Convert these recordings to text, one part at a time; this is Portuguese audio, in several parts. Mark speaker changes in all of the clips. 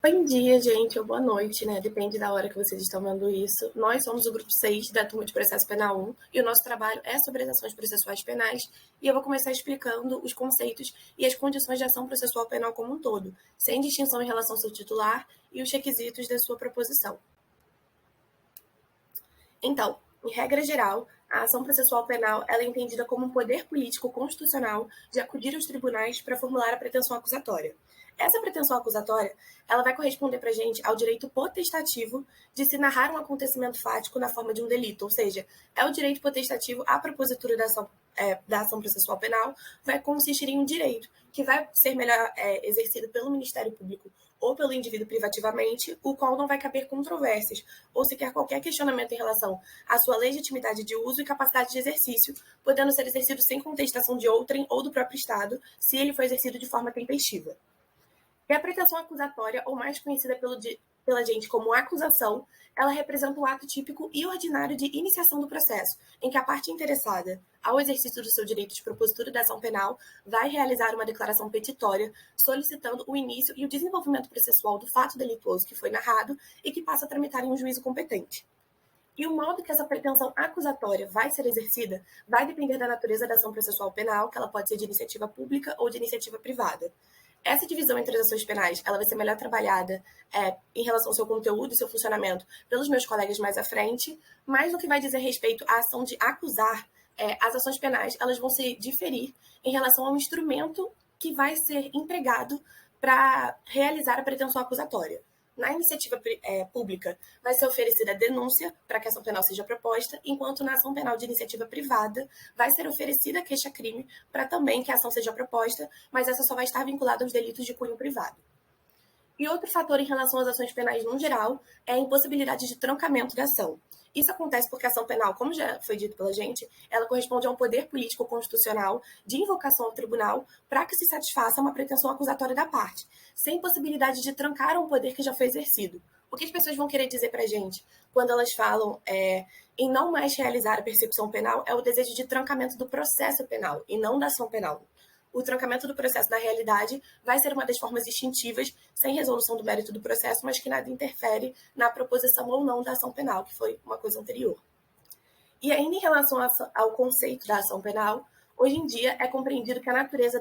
Speaker 1: Bom dia, gente, ou boa noite, né? Depende da hora que vocês estão vendo isso. Nós somos o grupo 6 da turma de Processo Penal 1 e o nosso trabalho é sobre as ações processuais penais. E eu vou começar explicando os conceitos e as condições de ação processual penal como um todo, sem distinção em relação ao seu titular e os requisitos da sua proposição. Então, em regra geral, a ação processual penal ela é entendida como um poder político constitucional de acudir aos tribunais para formular a pretensão acusatória. Essa pretensão acusatória ela vai corresponder para a gente ao direito potestativo de se narrar um acontecimento fático na forma de um delito, ou seja, é o direito potestativo à propositura da ação processual penal vai consistir em um direito que vai ser melhor exercido pelo Ministério Público ou pelo indivíduo privativamente, o qual não vai caber controvérsias ou sequer qualquer questionamento em relação à sua legitimidade de uso e capacidade de exercício, podendo ser exercido sem contestação de outrem ou do próprio Estado, se ele for exercido de forma tempestiva. E a pretensão acusatória, ou mais conhecida pela gente como acusação, ela representa o ato típico e ordinário de iniciação do processo, em que a parte interessada, ao exercício do seu direito de propositura da ação penal, vai realizar uma declaração petitória solicitando o início e o desenvolvimento processual do fato delituoso que foi narrado e que passa a tramitar em um juízo competente. E o modo que essa pretensão acusatória vai ser exercida vai depender da natureza da ação processual penal, que ela pode ser de iniciativa pública ou de iniciativa privada. Essa divisão entre as ações penais ela vai ser melhor trabalhada em relação ao seu conteúdo e seu funcionamento pelos meus colegas mais à frente, mas no que vai dizer respeito à ação de acusar, as ações penais elas vão se diferir em relação ao instrumento que vai ser empregado para realizar a pretensão acusatória. Na iniciativa pública, vai ser oferecida a denúncia para que a ação penal seja proposta, enquanto na ação penal de iniciativa privada, vai ser oferecida a queixa-crime para também que a ação seja proposta, mas essa só vai estar vinculada aos delitos de cunho privado. E outro fator em relação às ações penais no geral é a impossibilidade de trancamento da ação. Isso acontece porque a ação penal, como já foi dito pela gente, ela corresponde a um poder político constitucional de invocação ao tribunal para que se satisfaça uma pretensão acusatória da parte, sem possibilidade de trancar um poder que já foi exercido. O que as pessoas vão querer dizer para a gente quando elas falam em não mais realizar a persecução penal é o desejo de trancamento do processo penal e não da ação penal. O trancamento do processo, na realidade, vai ser uma das formas extintivas, sem resolução do mérito do processo, mas que nada interfere na proposição ou não da ação penal, que foi uma coisa anterior. E ainda em relação ao conceito da ação penal, hoje em dia é compreendido que a natureza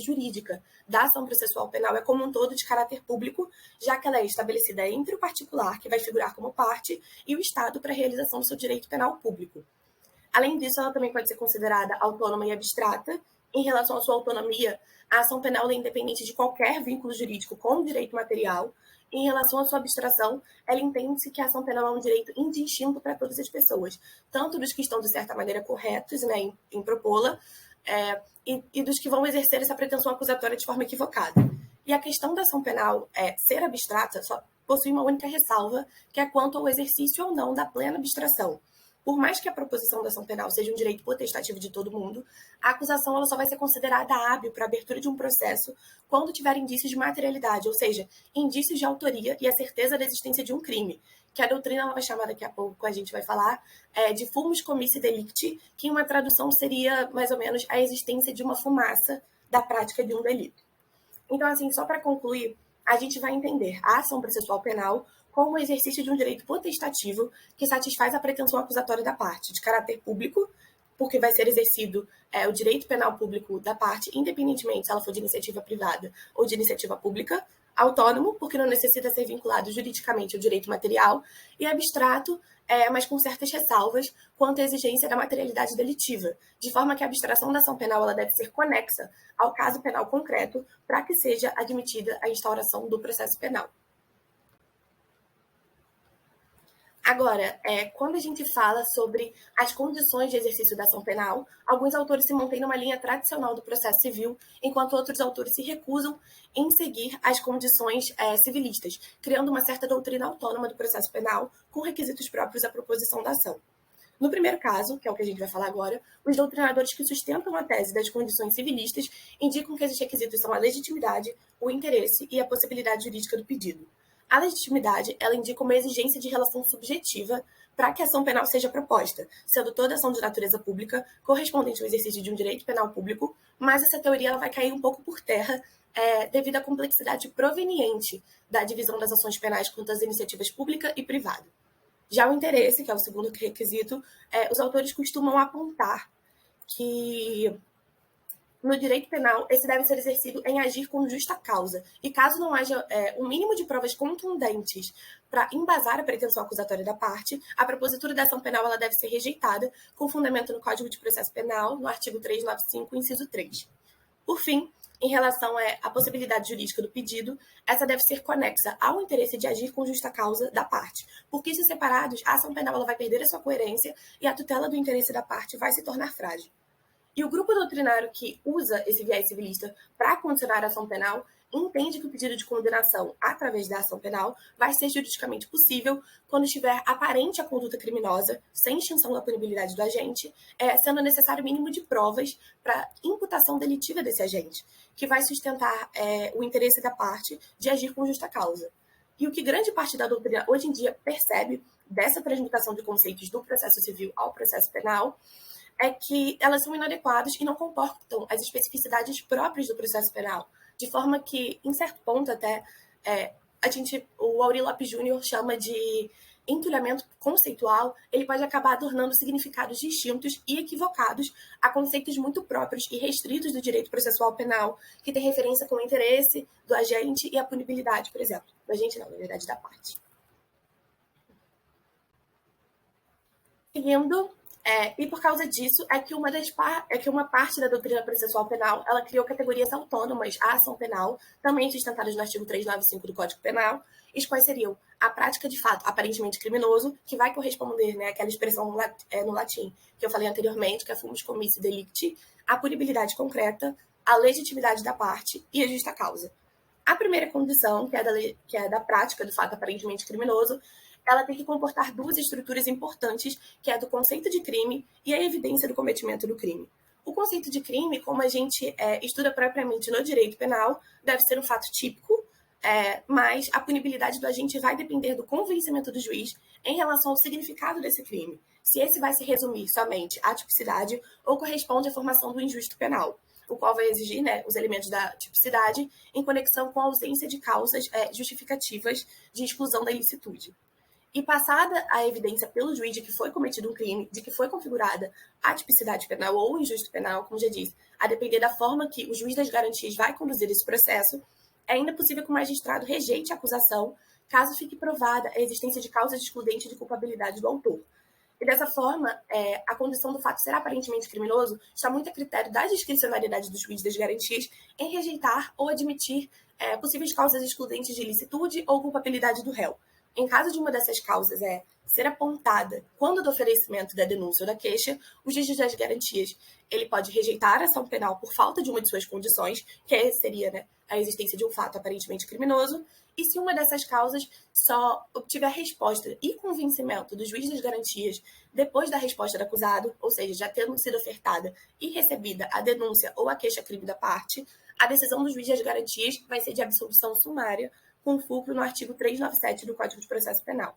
Speaker 1: jurídica da ação processual penal é como um todo de caráter público, já que ela é estabelecida entre o particular, que vai figurar como parte, e o Estado para a realização do seu direito penal público. Além disso, ela também pode ser considerada autônoma e abstrata. Em relação à sua autonomia, a ação penal é independente de qualquer vínculo jurídico com o direito material. Em relação à sua abstração, ela entende-se que a ação penal é um direito indistinto para todas as pessoas, tanto dos que estão, de certa maneira, corretos, né, em propô-la, e dos que vão exercer essa pretensão acusatória de forma equivocada. E a questão da ação penal ser abstrata só possui uma única ressalva, que é quanto ao exercício ou não da plena abstração. Por mais que a proposição da ação penal seja um direito potestativo de todo mundo, a acusação ela só vai ser considerada hábil para a abertura de um processo quando tiver indícios de materialidade, ou seja, indícios de autoria e a certeza da existência de um crime, que a doutrina ela vai chamar daqui a pouco, a gente vai falar, de fumus commissi delicti, que em uma tradução seria mais ou menos a existência de uma fumaça da prática de um delito. Então, assim, só para concluir, a gente vai entender a ação processual penal como o exercício de um direito potestativo que satisfaz a pretensão acusatória da parte, de caráter público, porque vai ser exercido o direito penal público da parte, independentemente se ela for de iniciativa privada ou de iniciativa pública, autônomo, porque não necessita ser vinculado juridicamente ao direito material, e abstrato, mas com certas ressalvas quanto à exigência da materialidade delitiva, de forma que a abstração da ação penal ela deve ser conexa ao caso penal concreto para que seja admitida a instauração do processo penal. Agora, quando a gente fala sobre as condições de exercício da ação penal, alguns autores se mantêm numa linha tradicional do processo civil, enquanto outros autores se recusam em seguir as condições civilistas, criando uma certa doutrina autônoma do processo penal, com requisitos próprios à proposição da ação. No primeiro caso, que é o que a gente vai falar agora, os doutrinadores que sustentam a tese das condições civilistas indicam que esses requisitos são a legitimidade, o interesse e a possibilidade jurídica do pedido. A legitimidade, ela indica uma exigência de relação subjetiva para que a ação penal seja proposta, sendo toda ação de natureza pública correspondente ao exercício de um direito penal público, mas essa teoria ela vai cair um pouco por terra devido à complexidade proveniente da divisão das ações penais contra as iniciativas pública e privada. Já o interesse, que é o segundo requisito, os autores costumam apontar que no direito penal, esse deve ser exercido em agir com justa causa. E caso não haja um mínimo de provas contundentes para embasar a pretensão acusatória da parte, a propositura da ação penal ela deve ser rejeitada com fundamento no Código de Processo Penal, no artigo 395, inciso 3. Por fim, em relação à possibilidade jurídica do pedido, essa deve ser conexa ao interesse de agir com justa causa da parte, porque se separados, a ação penal ela vai perder a sua coerência e a tutela do interesse da parte vai se tornar frágil. E o grupo doutrinário que usa esse viés civilista para condicionar a ação penal entende que o pedido de condenação através da ação penal vai ser juridicamente possível quando estiver aparente a conduta criminosa, sem extinção da punibilidade do agente, sendo necessário o mínimo de provas para imputação delitiva desse agente, que vai sustentar o interesse da parte de agir com justa causa. E o que grande parte da doutrina hoje em dia percebe dessa transmutação de conceitos do processo civil ao processo penal é que elas são inadequadas e não comportam as especificidades próprias do processo penal, de forma que, em certo ponto até, o Aury Lopes Júnior chama de entulhamento conceitual, ele pode acabar adornando significados distintos e equivocados a conceitos muito próprios e restritos do direito processual penal, que tem referência com o interesse do agente e a punibilidade, por exemplo. Do agente não, na verdade, da parte. Seguindo, e por causa disso é que uma parte da doutrina processual penal ela criou categorias autônomas à ação penal, também sustentadas no artigo 395 do Código Penal, e quais seriam a prática de fato aparentemente criminoso, que vai corresponder àquela expressão no latim que eu falei anteriormente, que é fumus commissi delicti, a punibilidade concreta, a legitimidade da parte e a justa causa. A primeira condição, que é da prática do fato aparentemente criminoso, ela tem que comportar duas estruturas importantes, que é a do conceito de crime e a evidência do cometimento do crime. O conceito de crime, como a gente estuda propriamente no direito penal, deve ser um fato típico, mas a punibilidade do agente vai depender do convencimento do juiz em relação ao significado desse crime, se esse vai se resumir somente à tipicidade ou corresponde à formação do injusto penal, o qual vai exigir os elementos da tipicidade em conexão com a ausência de causas justificativas de exclusão da ilicitude. E passada a evidência pelo juiz de que foi cometido um crime, de que foi configurada a tipicidade penal ou o injusto penal, como já disse, a depender da forma que o juiz das garantias vai conduzir esse processo, é ainda possível que o magistrado rejeite a acusação caso fique provada a existência de causas excludentes de culpabilidade do autor. E dessa forma, a condição do fato ser aparentemente criminoso está muito a critério da discricionariedade do juiz das garantias em rejeitar ou admitir possíveis causas excludentes de ilicitude ou culpabilidade do réu. Em caso de uma dessas causas ser apontada quando do oferecimento da denúncia ou da queixa, o juiz das garantias ele pode rejeitar a ação penal por falta de uma de suas condições, que seria a existência de um fato aparentemente criminoso, e se uma dessas causas só obtiver resposta e convencimento do juiz das garantias depois da resposta do acusado, ou seja, já tendo sido ofertada e recebida a denúncia ou a queixa-crime da parte, a decisão do juiz das garantias vai ser de absolvição sumária, com fulcro no artigo 397 do Código de Processo Penal.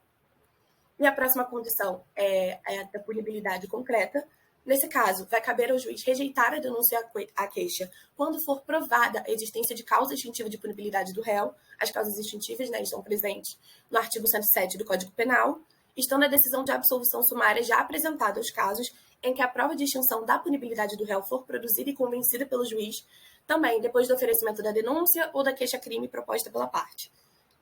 Speaker 1: E a próxima condição é a da punibilidade concreta. Nesse caso, vai caber ao juiz rejeitar a denúncia à queixa quando for provada a existência de causa extintiva de punibilidade do réu. As causas extintivas estão presentes no artigo 107 do Código Penal, estando a decisão de absolvição sumária já apresentada aos casos em que a prova de extinção da punibilidade do réu for produzida e convencida pelo juiz, também depois do oferecimento da denúncia ou da queixa-crime proposta pela parte.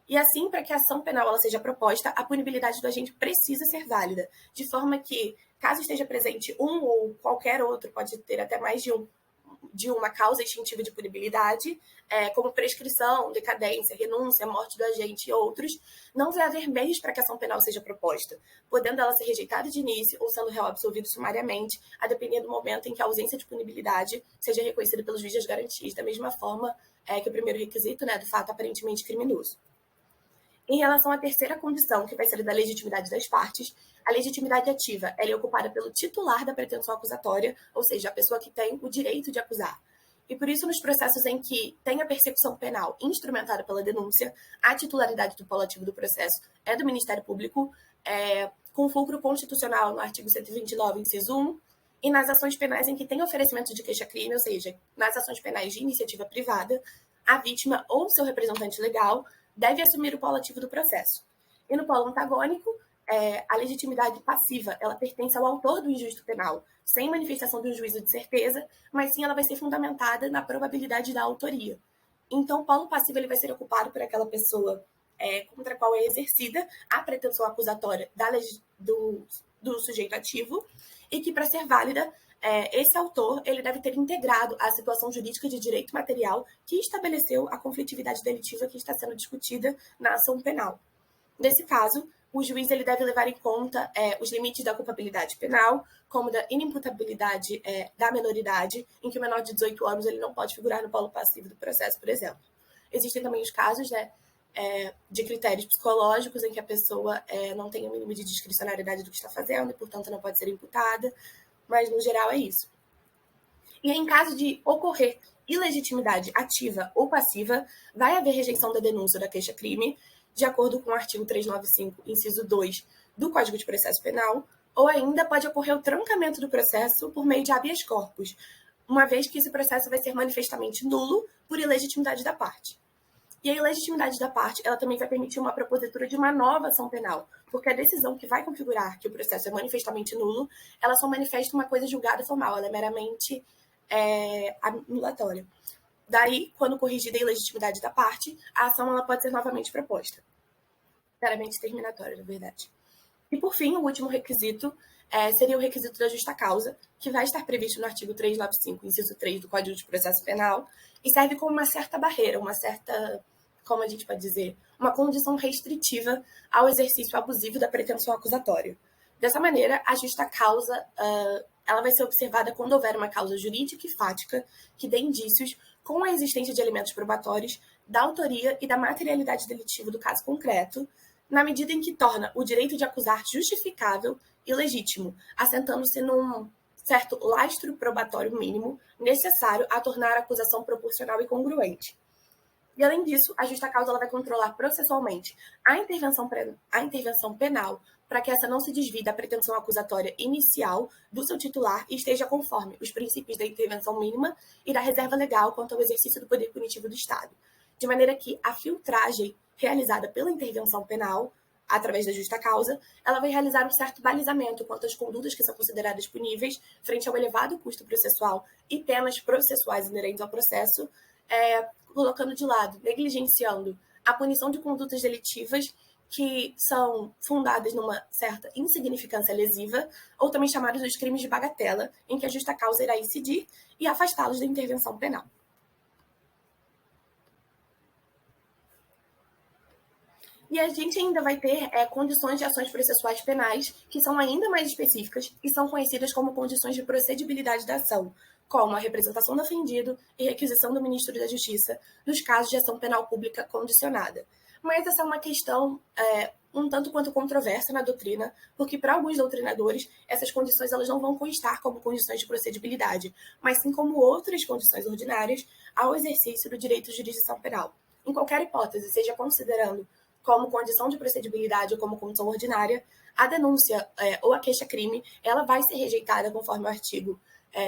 Speaker 1: E assim, para que a ação penal ela seja proposta, a punibilidade do agente precisa ser válida, de forma que, caso esteja presente um ou qualquer outro, pode ter até mais de uma causa extintiva de punibilidade, como prescrição, decadência, renúncia, morte do agente e outros, não vai haver meios para que a ação penal seja proposta, podendo ela ser rejeitada de início ou sendo réu absolvido sumariamente, a depender do momento em que a ausência de punibilidade seja reconhecida pelos juízes das garantias, da mesma forma que o primeiro requisito do fato aparentemente criminoso. Em relação à terceira condição, que vai ser da legitimidade das partes, a legitimidade ativa ela é ocupada pelo titular da pretensão acusatória, ou seja, a pessoa que tem o direito de acusar. E por isso, nos processos em que tem a persecução penal instrumentada pela denúncia, a titularidade do polo ativo do processo é do Ministério Público, com fulcro constitucional no artigo 129, inciso 1, e nas ações penais em que tem oferecimento de queixa-crime, ou seja, nas ações penais de iniciativa privada, a vítima ou seu representante legal deve assumir o polo ativo do processo. E no polo antagônico, a legitimidade passiva, ela pertence ao autor do injusto penal, sem manifestação de um juízo de certeza, mas sim ela vai ser fundamentada na probabilidade da autoria. Então, o polo passivo ele vai ser ocupado por aquela pessoa contra a qual é exercida a pretensão acusatória do sujeito ativo, e que, para ser válida, esse autor ele deve ter integrado a situação jurídica de direito material que estabeleceu a conflitividade delitiva que está sendo discutida na ação penal. Nesse caso, o juiz ele deve levar em conta os limites da culpabilidade penal, como da inimputabilidade da menoridade, em que o menor de 18 anos ele não pode figurar no polo passivo do processo, por exemplo. Existem também os casos de critérios psicológicos em que a pessoa não tem o mínimo de discricionariedade do que está fazendo e, portanto, não pode ser imputada, mas, no geral, é isso. E em caso de ocorrer ilegitimidade ativa ou passiva, vai haver rejeição da denúncia da queixa-crime, de acordo com o artigo 395, inciso 2 do Código de Processo Penal, ou ainda pode ocorrer o trancamento do processo por meio de habeas corpus, uma vez que esse processo vai ser manifestamente nulo por ilegitimidade da parte. E a ilegitimidade da parte, ela também vai permitir uma propositura de uma nova ação penal, porque a decisão que vai configurar que o processo é manifestamente nulo, ela só manifesta uma coisa julgada formal, ela é meramente anulatória. Daí, quando corrigida a ilegitimidade da parte, a ação ela pode ser novamente proposta. Meramente terminatória, na verdade. E, por fim, o último requisito seria o requisito da justa causa, que vai estar previsto no artigo 395, inciso 3 do Código de Processo Penal, e serve como uma certa barreira, uma certa, como a gente pode dizer, uma condição restritiva ao exercício abusivo da pretensão acusatória. Dessa maneira, a justa causa ela vai ser observada quando houver uma causa jurídica e fática que dê indícios com a existência de elementos probatórios da autoria e da materialidade delitiva do caso concreto, na medida em que torna o direito de acusar justificável e legítimo, assentando-se num certo lastro probatório mínimo necessário a tornar a acusação proporcional e congruente. E, além disso, a justa causa ela vai controlar processualmente a intervenção penal para que essa não se desvie da pretensão acusatória inicial do seu titular e esteja conforme os princípios da intervenção mínima e da reserva legal quanto ao exercício do poder punitivo do Estado. De maneira que a filtragem realizada pela intervenção penal, através da justa causa, ela vai realizar um certo balizamento quanto às condutas que são consideradas puníveis frente ao elevado custo processual e penas processuais inerentes ao processo, colocando de lado, negligenciando a punição de condutas delitivas que são fundadas numa certa insignificância lesiva, ou também chamados dos crimes de bagatela, em que a justa causa irá incidir e afastá-los da intervenção penal. E a gente ainda vai ter condições de ações processuais penais que são ainda mais específicas e são conhecidas como condições de procedibilidade da ação, como a representação do ofendido e requisição do Ministro da Justiça nos casos de ação penal pública condicionada. Mas essa é uma questão um tanto quanto controversa na doutrina, porque para alguns doutrinadores essas condições elas não vão constar como condições de procedibilidade, mas sim como outras condições ordinárias ao exercício do direito de jurisdição penal. Em qualquer hipótese, seja considerando como condição de procedibilidade ou como condição ordinária, a denúncia ou a queixa-crime, ela vai ser rejeitada conforme o artigo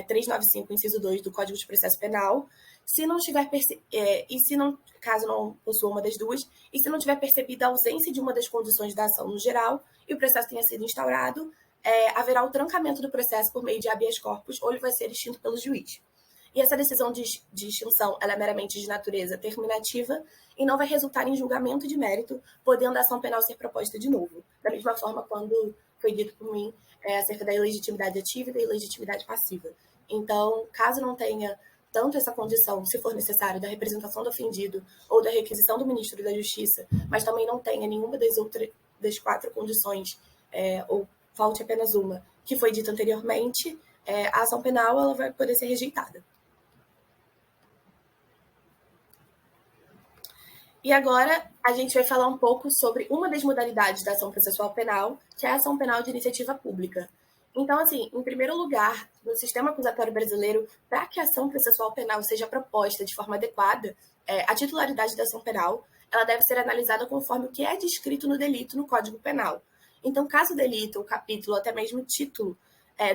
Speaker 1: 395, inciso 2 do Código de Processo Penal, se não tiver caso não possua uma das duas, e se não tiver percebida a ausência de uma das condições da ação no geral e o processo tenha sido instaurado, haverá o trancamento do processo por meio de habeas corpus ou ele vai ser extinto pelo juiz. E essa decisão de extinção ela é meramente de natureza terminativa e não vai resultar em julgamento de mérito, podendo a ação penal ser proposta de novo. Da mesma forma, quando foi dito por mim acerca da ilegitimidade ativa e da ilegitimidade passiva. Então, caso não tenha tanto essa condição, se for necessário, da representação do ofendido ou da requisição do Ministro da Justiça, mas também não tenha nenhuma das 4 condições, ou falte apenas uma, que foi dita anteriormente, a ação penal ela vai poder ser rejeitada. E agora a gente vai falar um pouco sobre uma das modalidades da ação processual penal, que é a ação penal de iniciativa pública. Então, assim, em primeiro lugar, no sistema acusatório brasileiro, para que a ação processual penal seja proposta de forma adequada, a titularidade da ação penal ela deve ser analisada conforme o que é descrito no delito no Código Penal. Então, caso o delito, o capítulo, ou até mesmo o título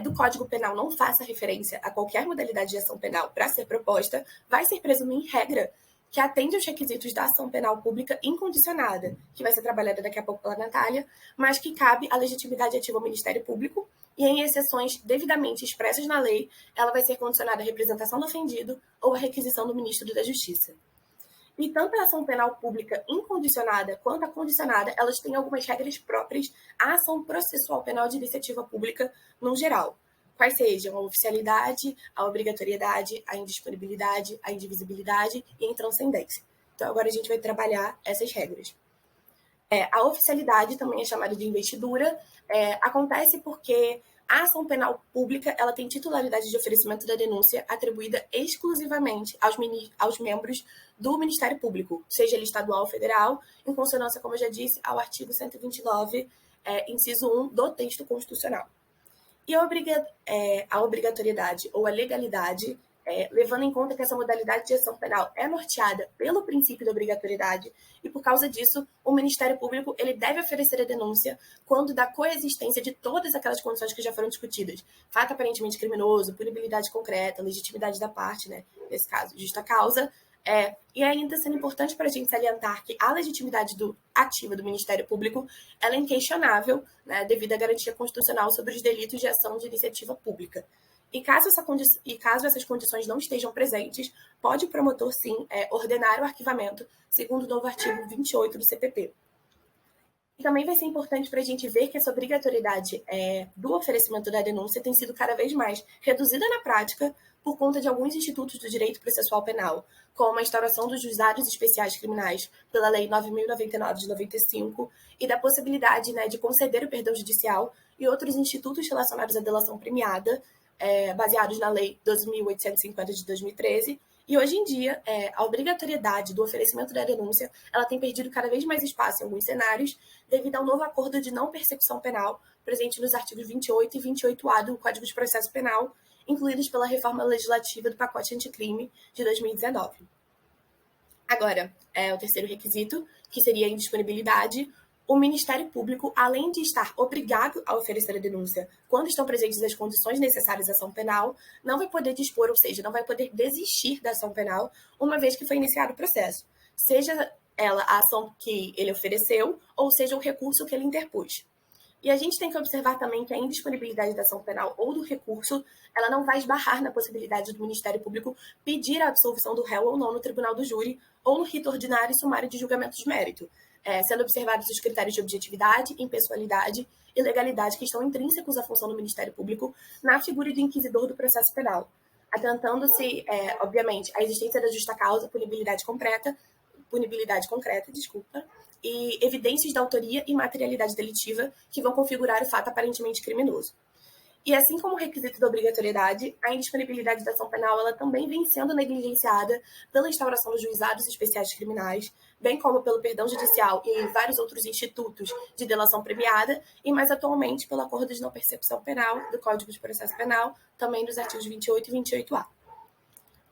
Speaker 1: do Código Penal não faça referência a qualquer modalidade de ação penal para ser proposta, vai ser presumido em regra que atende aos requisitos da ação penal pública incondicionada, que vai ser trabalhada daqui a pouco pela Natália, mas que cabe à legitimidade ativa ao Ministério Público e, em exceções devidamente expressas na lei, ela vai ser condicionada à representação do ofendido ou à requisição do Ministro da Justiça. E tanto a ação penal pública incondicionada quanto a condicionada, elas têm algumas regras próprias à ação processual penal de iniciativa pública no geral. Quais sejam a oficialidade, a obrigatoriedade, a indisponibilidade, a indivisibilidade e a intranscendência. Então, agora a gente vai trabalhar essas regras. A oficialidade também é chamada de investidura, acontece porque a ação penal pública ela tem titularidade de oferecimento da denúncia atribuída exclusivamente aos membros do Ministério Público, seja ele estadual ou federal, em consonância, como eu já disse, ao artigo 129, inciso 1 do texto constitucional. E a obrigatoriedade ou a legalidade, levando em conta que essa modalidade de ação penal é norteada pelo princípio da obrigatoriedade, e por causa disso, o Ministério Público ele deve oferecer a denúncia quando da coexistência de todas aquelas condições que já foram discutidas. Fato aparentemente criminoso, punibilidade concreta, legitimidade da parte, né, nesse caso, justa causa, e ainda sendo importante para a gente salientar que a legitimidade ativa do Ministério Público ela é inquestionável, né, devido à garantia constitucional sobre os delitos de ação de iniciativa pública. E caso essas condições não estejam presentes, pode o promotor, sim, ordenar o arquivamento, segundo o novo artigo 28 do CPP. E também vai ser importante para a gente ver que essa obrigatoriedade do oferecimento da denúncia tem sido cada vez mais reduzida na prática por conta de alguns institutos do direito processual penal, como a instauração dos juizados especiais criminais pela Lei 9.099 de 95 e da possibilidade, né, de conceder o perdão judicial e outros institutos relacionados à delação premiada, baseados na Lei 12.850 de 2013. E hoje em dia, a obrigatoriedade do oferecimento da denúncia ela tem perdido cada vez mais espaço em alguns cenários, devido ao novo acordo de não persecução penal, presente nos artigos 28 e 28A do Código de Processo Penal, incluídos pela reforma legislativa do pacote anticrime de 2019. Agora, o terceiro requisito, que seria a indisponibilidade. O Ministério Público, além de estar obrigado a oferecer a denúncia quando estão presentes as condições necessárias à ação penal, não vai poder dispor, ou seja, não vai poder desistir da ação penal uma vez que foi iniciado o processo, seja ela a ação que ele ofereceu ou seja o recurso que ele interpôs. E a gente tem que observar também que a indisponibilidade da ação penal ou do recurso, ela não vai esbarrar na possibilidade do Ministério Público pedir a absolvição do réu ou não no tribunal do júri ou no rito ordinário e sumário de julgamento de mérito, sendo observados os critérios de objetividade, impessoalidade e legalidade que estão intrínsecos à função do Ministério Público na figura de inquisidor do processo penal, atentando-se, obviamente, à existência da justa causa, punibilidade concreta, e evidências da autoria e materialidade delitiva que vão configurar o fato aparentemente criminoso. E assim como o requisito da obrigatoriedade, a indisponibilidade da ação penal ela também vem sendo negligenciada pela instauração dos juizados especiais criminais, bem como pelo perdão judicial e vários outros institutos de delação premiada, e mais atualmente pelo acordo de não persecução penal do Código de Processo Penal, também dos artigos 28 e 28A.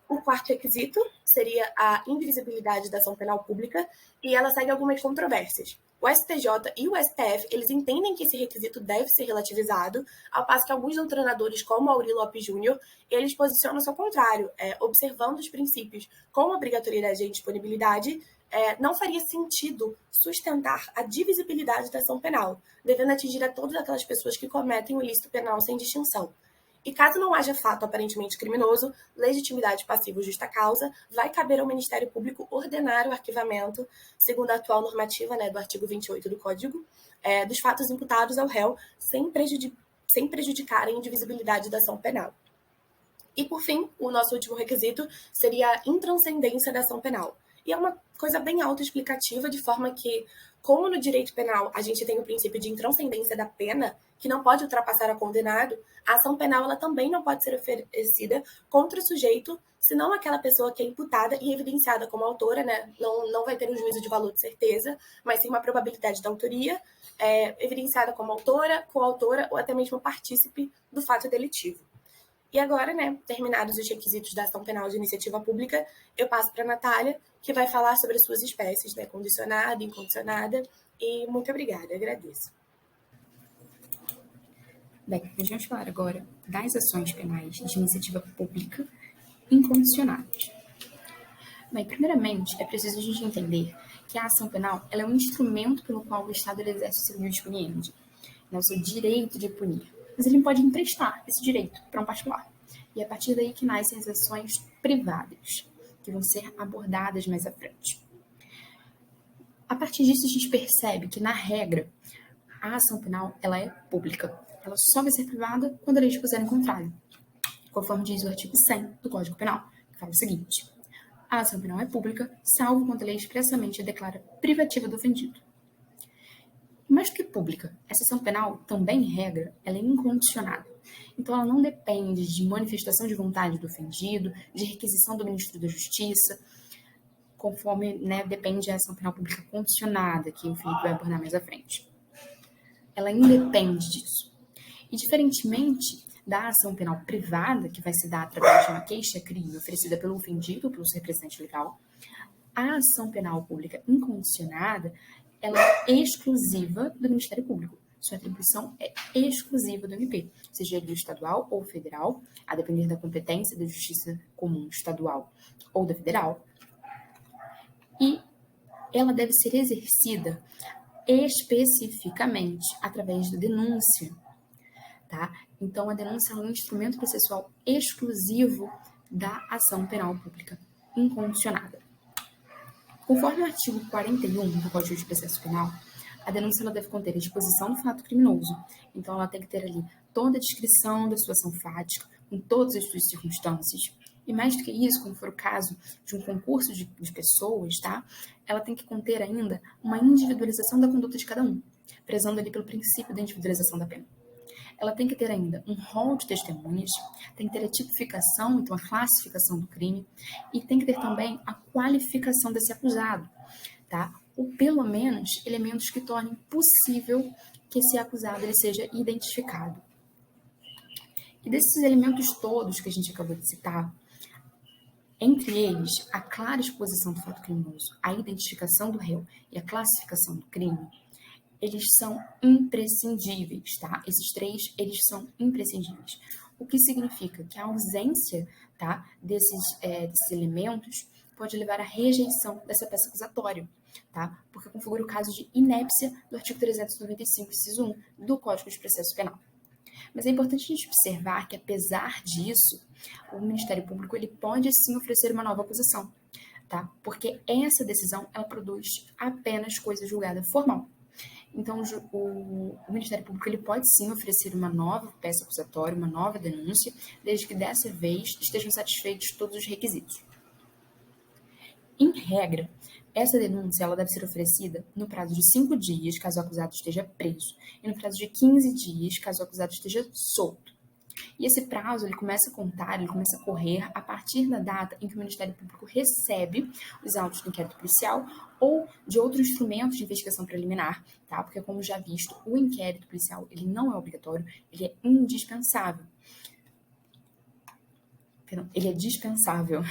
Speaker 1: O quarto requisito seria a indivisibilidade da ação penal pública, e ela segue algumas controvérsias. O STJ e o STF, eles entendem que esse requisito deve ser relativizado, ao passo que alguns doutrinadores, como Aurí Lopes Júnior, eles posicionam-se ao contrário, observando os princípios como obrigatoriedade e disponibilidade, não faria sentido sustentar a divisibilidade da ação penal, devendo atingir a todas aquelas pessoas que cometem o ilícito penal sem distinção. E caso não haja fato aparentemente criminoso, legitimidade passiva ou justa causa, vai caber ao Ministério Público ordenar o arquivamento, segundo a atual normativa, né, do artigo 28 do Código, dos fatos imputados ao réu, sem prejudicar a indivisibilidade da ação penal. E, por fim, o nosso último requisito seria a intranscendência da ação penal. E é uma coisa bem autoexplicativa, de forma que, como no direito penal a gente tem o princípio de intranscendência da pena, que não pode ultrapassar a condenado, a ação penal ela também não pode ser oferecida contra o sujeito, senão aquela pessoa que é imputada e evidenciada como autora, né, não vai ter um juízo de valor de certeza, mas sim uma probabilidade da autoria, evidenciada como autora, coautora ou até mesmo partícipe do fato delitivo. E agora, né, terminados os requisitos da ação penal de iniciativa pública, eu passo para a Natália, que vai falar sobre as suas espécies, né, condicionada, incondicionada, e muito obrigada, agradeço.
Speaker 2: Bem, nós vamos falar agora das ações penais de iniciativa pública incondicionadas. Bem, primeiramente, é preciso a gente entender que a ação penal ela é um instrumento pelo qual o Estado ele exerce o seu direito de punir, né, o seu direito de punir. Mas ele pode emprestar esse direito para um particular. E é a partir daí que nascem as ações privadas, que vão ser abordadas mais à frente. A partir disso, a gente percebe que, na regra, a ação penal ela é pública. Ela só vai ser privada quando a lei dispuser em contrário, conforme diz o artigo 100 do Código Penal, que fala o seguinte: a ação penal é pública, salvo quando a lei expressamente a declara privativa do ofendido. Mais do que pública, essa ação penal também, em regra, ela é incondicionada. Então, ela não depende de manifestação de vontade do ofendido, de requisição do Ministro da Justiça, conforme depende da ação penal pública condicionada, que o Felipe vai abordar mais à frente. Ela independe disso. E, diferentemente da ação penal privada, que vai se dar através de uma queixa-crime oferecida pelo ofendido ou pelo seu representante legal, a ação penal pública incondicionada ela é exclusiva do Ministério Público. Sua atribuição é exclusiva do MP, seja ele estadual ou federal, a depender da competência da Justiça Comum estadual ou da federal. E ela deve ser exercida especificamente através da denúncia, tá? Então, a denúncia é um instrumento processual exclusivo da ação penal pública incondicionada. Conforme o artigo 41 do Código de Processo Penal, a denúncia ela deve conter a exposição do fato criminoso. Então, ela tem que ter ali toda a descrição da situação fática, com todas as suas circunstâncias. E mais do que isso, como for o caso de um concurso de pessoas, tá? Ela tem que conter ainda uma individualização da conduta de cada um, prezando ali pelo princípio da individualização da pena. Ela tem que ter ainda um rol de testemunhas, tem que ter a tipificação, então a classificação do crime, e tem que ter também a qualificação desse acusado, tá? Ou pelo menos elementos que tornem possível que esse acusado ele seja identificado. E desses elementos todos que a gente acabou de citar, entre eles, a clara exposição do fato criminoso, a identificação do réu e a classificação do crime, eles são imprescindíveis, tá? Esses três, eles são imprescindíveis. O que significa que a ausência, tá, desses elementos pode levar à rejeição dessa peça acusatória, tá? Porque configura o caso de inépcia do artigo 395, inciso 1 do Código de Processo Penal. Mas é importante a gente observar que, apesar disso, o Ministério Público ele pode sim oferecer uma nova acusação, tá? Porque essa decisão ela produz apenas coisa julgada formal. Então, o Ministério Público ele pode sim oferecer uma nova peça acusatória, uma nova denúncia, desde que dessa vez estejam satisfeitos todos os requisitos. Em regra, essa denúncia ela deve ser oferecida no prazo de 5 dias, caso o acusado esteja preso, e no prazo de 15 dias, caso o acusado esteja solto. E esse prazo ele começa a contar, ele começa a correr a partir da data em que o Ministério Público recebe os autos do inquérito policial ou de outros instrumentos de investigação preliminar, tá? Porque, como já visto, o inquérito policial ele não é obrigatório, ele é indispensável. Perdão, ele é dispensável.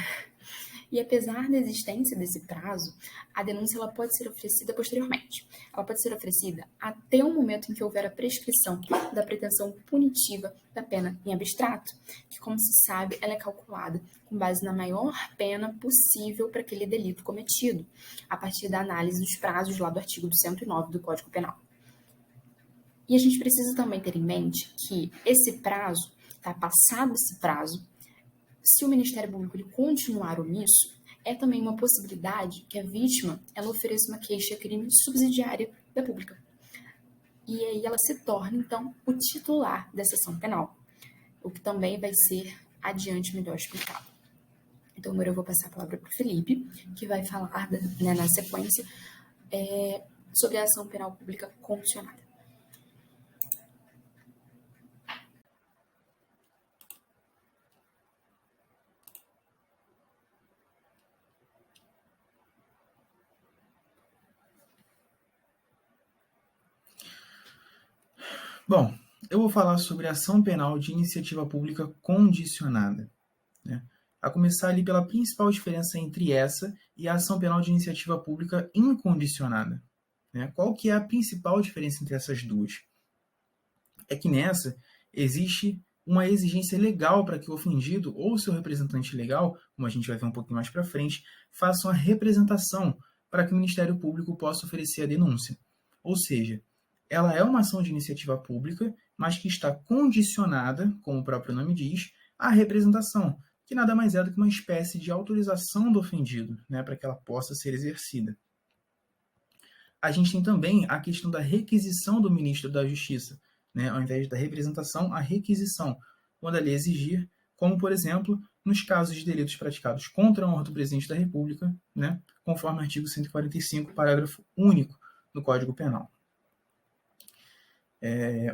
Speaker 2: E apesar da existência desse prazo, a denúncia ela pode ser oferecida posteriormente. Ela pode ser oferecida até o momento em que houver a prescrição da pretensão punitiva da pena em abstrato, que, como se sabe, ela é calculada com base na maior pena possível para aquele delito cometido, a partir da análise dos prazos lá do artigo 109 do Código Penal. E a gente precisa também ter em mente que esse prazo, tá, passado esse prazo, se o Ministério Público ele continuar omisso, é também uma possibilidade que a vítima ela ofereça uma queixa-crime subsidiária da pública. E aí ela se torna, então, o titular dessa ação penal, o que também vai ser adiante melhor explicado. Então, agora eu vou passar a palavra para o Felipe, que vai falar, na sequência, sobre a ação penal pública condicionada.
Speaker 3: Bom, eu vou falar sobre a ação penal de iniciativa pública condicionada, né? A começar ali pela principal diferença entre essa e a ação penal de iniciativa pública incondicionada, né? Qual que é a principal diferença entre essas duas? É que nessa existe uma exigência legal para que o ofendido ou seu representante legal, como a gente vai ver um pouquinho mais para frente, façam a representação para que o Ministério Público possa oferecer a denúncia. Ou seja, ela é uma ação de iniciativa pública, mas que está condicionada, como o próprio nome diz, à representação, que nada mais é do que uma espécie de autorização do ofendido, né, para que ela possa ser exercida. A gente tem também a questão da requisição do ministro da Justiça, né, ao invés da representação, a requisição, quando a lei exigir, como, por exemplo, nos casos de delitos praticados contra a honra do presidente da República, né, conforme o artigo 145, parágrafo único do Código Penal.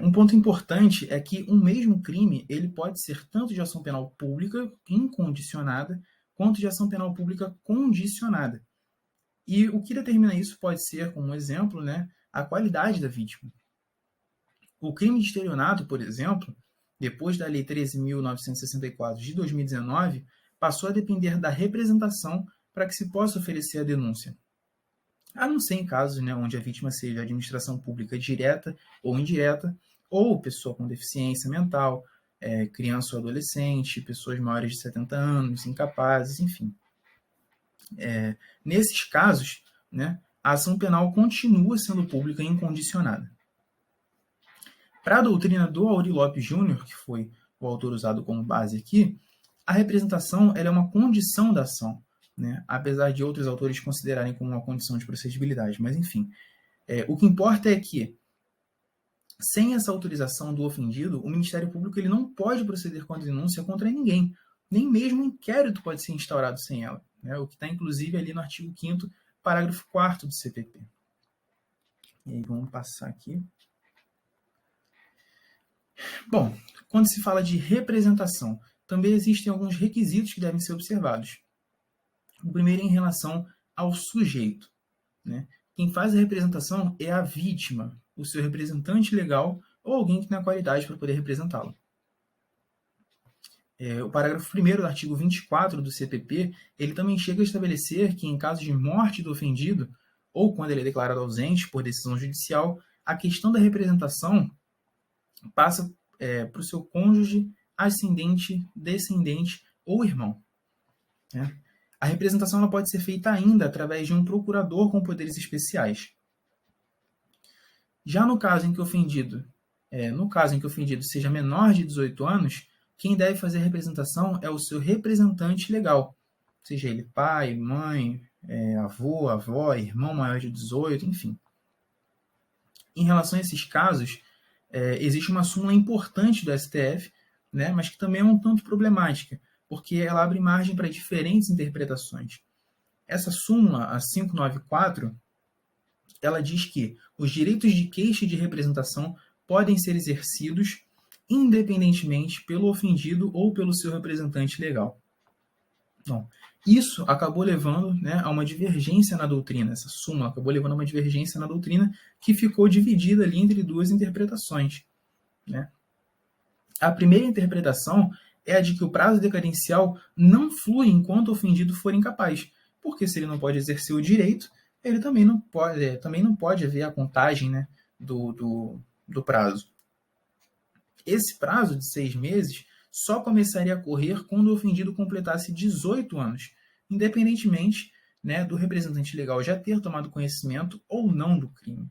Speaker 3: Um ponto importante é que um mesmo crime ele pode ser tanto de ação penal pública incondicionada, quanto de ação penal pública condicionada. E o que determina isso pode ser, como exemplo, né, a qualidade da vítima. O crime de estelionato, por exemplo, depois da Lei 13.964 de 2019, passou a depender da representação para que se possa oferecer a denúncia. A não ser em casos, né, onde a vítima seja administração pública direta ou indireta, ou pessoa com deficiência mental, criança ou adolescente, pessoas maiores de 70 anos, incapazes, enfim. Nesses casos, né, a ação penal continua sendo pública e incondicionada. Para a doutrina do Aury Lopes Júnior, que foi o autor usado como base aqui, a representação ela é uma condição da ação, né? Apesar de outros autores considerarem como uma condição de procedibilidade. Mas, enfim, o que importa é que, sem essa autorização do ofendido, o Ministério Público ele não pode proceder com a denúncia contra ninguém. Nem mesmo um inquérito pode ser instaurado sem ela, né? O que está, inclusive, ali no artigo 5º, parágrafo 4º do CPP. E aí, vamos passar aqui. Bom, quando se fala de representação, também existem alguns requisitos que devem ser observados. O primeiro é em relação ao sujeito, né? Quem faz a representação é a vítima, o seu representante legal ou alguém que tem a qualidade para poder representá-lo. O parágrafo 1º do artigo 24 do CPP, ele também chega a estabelecer que em caso de morte do ofendido, ou quando ele é declarado ausente por decisão judicial, a questão da representação passa para o seu cônjuge, ascendente, descendente ou irmão, né? A representação ela pode ser feita ainda através de um procurador com poderes especiais. Já no caso em que o ofendido seja menor de 18 anos, quem deve fazer a representação é o seu representante legal, seja ele pai, mãe, avô, avó, irmão maior de 18, enfim. Em relação a esses casos, existe uma súmula importante do STF, né, mas que também é um tanto problemática, porque ela abre margem para diferentes interpretações. Essa súmula, a 594, ela diz que os direitos de queixa e de representação podem ser exercidos independentemente pelo ofendido ou pelo seu representante legal. Bom, isso acabou levando, né, a uma divergência na doutrina. Essa súmula acabou levando a uma divergência na doutrina que ficou dividida ali entre duas interpretações, né? A primeira interpretação é a de que o prazo decadencial não flui enquanto o ofendido for incapaz, porque se ele não pode exercer o direito, ele também não pode haver a contagem, né, do prazo. Esse prazo de 6 meses só começaria a correr quando o ofendido completasse 18 anos, independentemente, né, do representante legal já ter tomado conhecimento ou não do crime.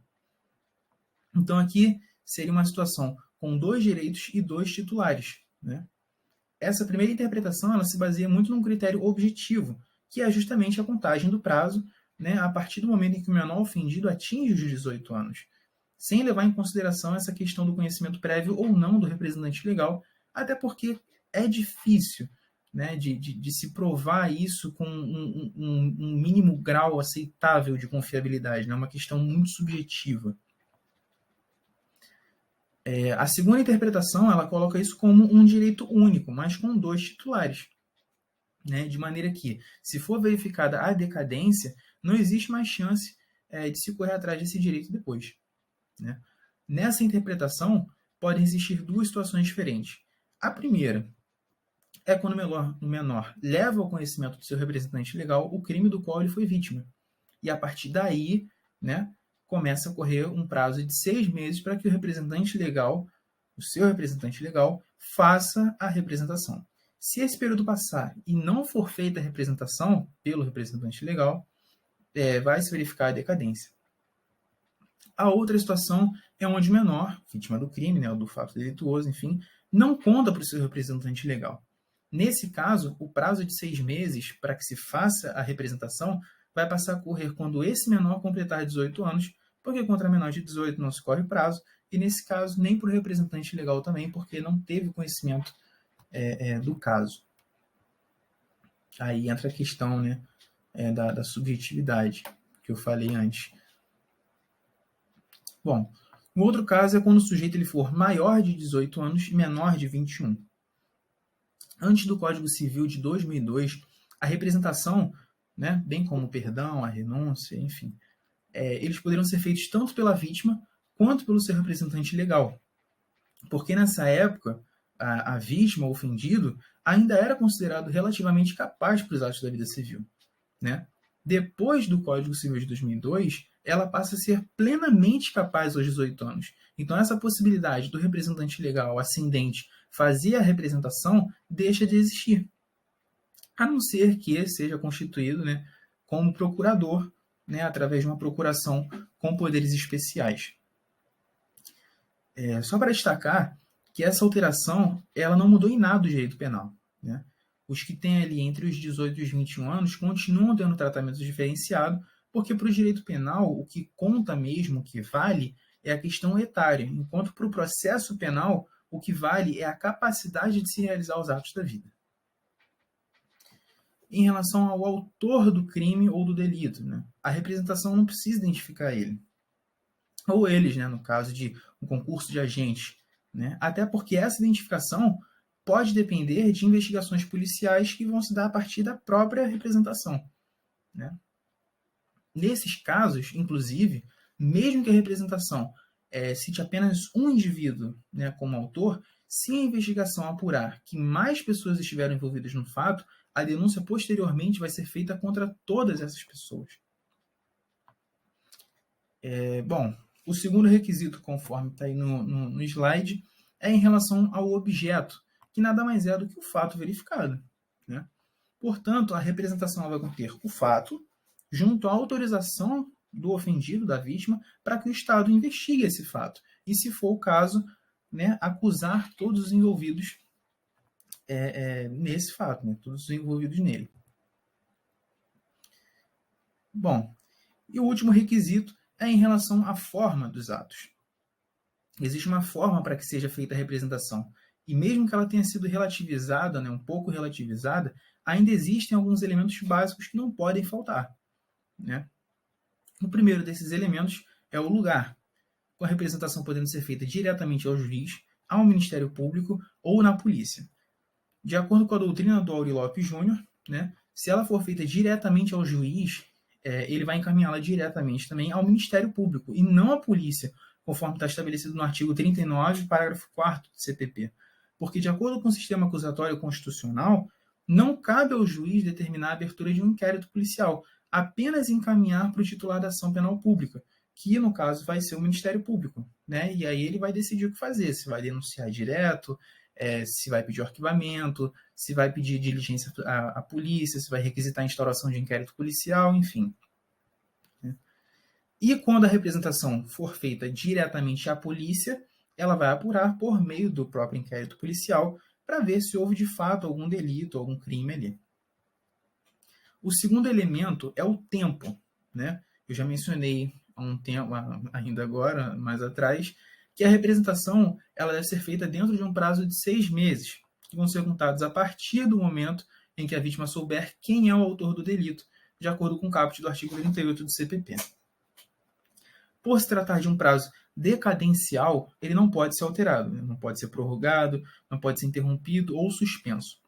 Speaker 3: Então aqui seria uma situação com 2 direitos e 2 titulares, né? Essa primeira interpretação ela se baseia muito num critério objetivo, que é justamente a contagem do prazo, né, a partir do momento em que o menor ofendido atinge os 18 anos, sem levar em consideração essa questão do conhecimento prévio ou não do representante legal, até porque é difícil, né, de se provar isso com um mínimo grau aceitável de confiabilidade, né, uma questão muito subjetiva. A segunda interpretação ela coloca isso como um direito único, mas com 2 titulares, né, de maneira que, se for verificada a decadência, não existe mais chance de se correr atrás desse direito depois, né? Nessa interpretação, podem existir 2 situações diferentes. A primeira é quando o menor leva ao conhecimento do seu representante legal o crime do qual ele foi vítima. E a partir daí, né, começa a correr um prazo de 6 meses para que o representante legal o seu representante legal faça a representação. Se esse período passar e não for feita a representação pelo representante legal, vai se verificar a decadência. A outra situação é onde o menor, vítima do crime, né, ou do fato delituoso, enfim, não conta para o seu representante legal. Nesse caso, o prazo de 6 meses para que se faça a representação vai passar a correr quando esse menor completar 18 anos, porque contra menor de 18 não se corre prazo, e nesse caso nem para o representante legal também, porque não teve conhecimento do caso. Aí entra a questão, né, da subjetividade que eu falei antes. Bom, um outro caso é quando o sujeito ele for maior de 18 anos e menor de 21. Antes do Código Civil de 2002, a representação, né, bem como o perdão, a renúncia, enfim, eles poderiam ser feitos tanto pela vítima quanto pelo seu representante legal. Porque nessa época, a vítima, o ofendido, ainda era considerado relativamente capaz para os atos da vida civil, né? Depois do Código Civil de 2002, ela passa a ser plenamente capaz aos 18 anos. Então, essa possibilidade do representante legal ascendente fazer a representação deixa de existir. A não ser que seja constituído, né, como procurador, né, através de uma procuração com poderes especiais. Só para destacar que essa alteração ela não mudou em nada o direito penal, né? Os que têm ali entre os 18 e os 21 anos continuam tendo tratamento diferenciado, porque para o direito penal o que conta mesmo, o que vale, é a questão etária, enquanto para o processo penal o que vale é a capacidade de se realizar os atos da vida. Em relação ao autor do crime ou do delito, né, a representação não precisa identificar ele. Ou eles, né, no caso de um concurso de agentes, né, até porque essa identificação pode depender de investigações policiais que vão se dar a partir da própria representação, né? Nesses casos, inclusive, mesmo que a representação cite apenas um indivíduo, né, como autor, se a investigação apurar que mais pessoas estiveram envolvidas no fato, a denúncia posteriormente vai ser feita contra todas essas pessoas. Bom, o segundo requisito, conforme está aí no slide, é em relação ao objeto, que nada mais é do que o fato verificado, né? Portanto, a representação vai conter o fato, junto à autorização do ofendido, da vítima, para que o Estado investigue esse fato. E, se for o caso, né, acusar todos os envolvidos nesse fato, né, todos os envolvidos nele. Bom, e o último requisito é em relação à forma dos atos. Existe uma forma para que seja feita a representação. E mesmo que ela tenha sido relativizada, né, um pouco relativizada, ainda existem alguns elementos básicos que não podem faltar, né? O primeiro desses elementos é o lugar, com a representação podendo ser feita diretamente ao juiz, ao Ministério Público ou na polícia. De acordo com a doutrina do Aury Lopes Júnior, né, se ela for feita diretamente ao juiz, ele vai encaminhá-la diretamente também ao Ministério Público e não à polícia, conforme está estabelecido no artigo 39, parágrafo 4º do CPP. Porque, de acordo com o sistema acusatório constitucional, não cabe ao juiz determinar a abertura de um inquérito policial, apenas encaminhar para o titular da ação penal pública, que, no caso, vai ser o Ministério Público, né? E aí ele vai decidir o que fazer, se vai denunciar direto, se vai pedir arquivamento, se vai pedir diligência à polícia, se vai requisitar a instauração de inquérito policial, enfim. E quando a representação for feita diretamente à polícia, ela vai apurar por meio do próprio inquérito policial para ver se houve de fato algum delito, algum crime ali. O segundo elemento é o tempo, né? Eu já mencionei há um tempo, ainda agora, mais atrás, que a representação ela deve ser feita dentro de um prazo de 6 meses, que vão ser contados a partir do momento em que a vítima souber quem é o autor do delito, de acordo com o caput do artigo 38 do CPP. Por se tratar de um prazo decadencial, ele não pode ser alterado, né? Não pode ser prorrogado, não pode ser interrompido ou suspenso.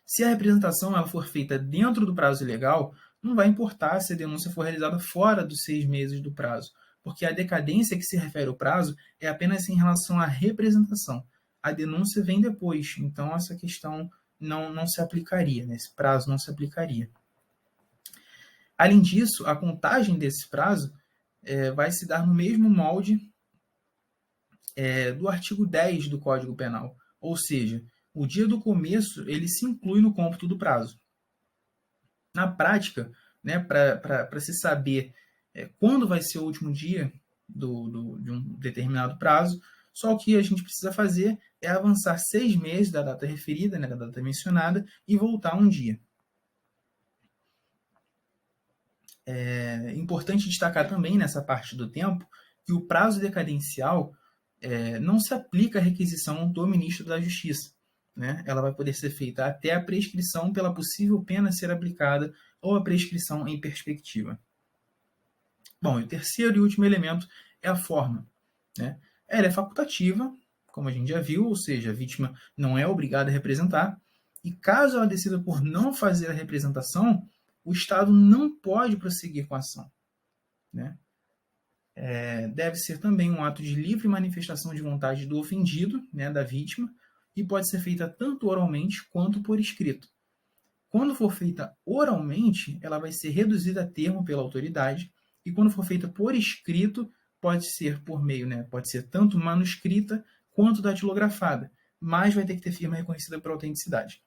Speaker 3: Se a representação ela for feita dentro do prazo legal, não vai importar se a denúncia for realizada fora dos 6 meses do prazo, porque a decadência que se refere ao prazo é apenas em relação à representação. A denúncia vem depois, então essa questão não se aplicaria, né? Esse prazo não se aplicaria. Além disso, a contagem desse prazo vai se dar no mesmo molde do artigo 10 do Código Penal, ou seja, o dia do começo ele se inclui no cômputo do prazo. Na prática, né, para se saber quando vai ser o último dia de um determinado prazo, só o que a gente precisa fazer é avançar 6 meses da data referida, né, da data mencionada, e voltar um dia. É importante destacar também nessa parte do tempo que o prazo decadencial não se aplica à requisição do ministro da Justiça. Né? Ela vai poder ser feita até a prescrição pela possível pena ser aplicada ou a prescrição em perspectiva. Bom, e o terceiro e último elemento é a forma. Né? Ela é facultativa, como a gente já viu, ou seja, a vítima não é obrigada a representar, e caso ela decida por não fazer a representação, o Estado não pode prosseguir com a ação. Né? Deve ser também um ato de livre manifestação de vontade do ofendido, né, da vítima, e pode ser feita tanto oralmente quanto por escrito. Quando for feita oralmente, ela vai ser reduzida a termo pela autoridade, e quando for feita por escrito, pode ser por meio, né, pode ser tanto manuscrita quanto datilografada, mas vai ter que ter firma reconhecida por autenticidade.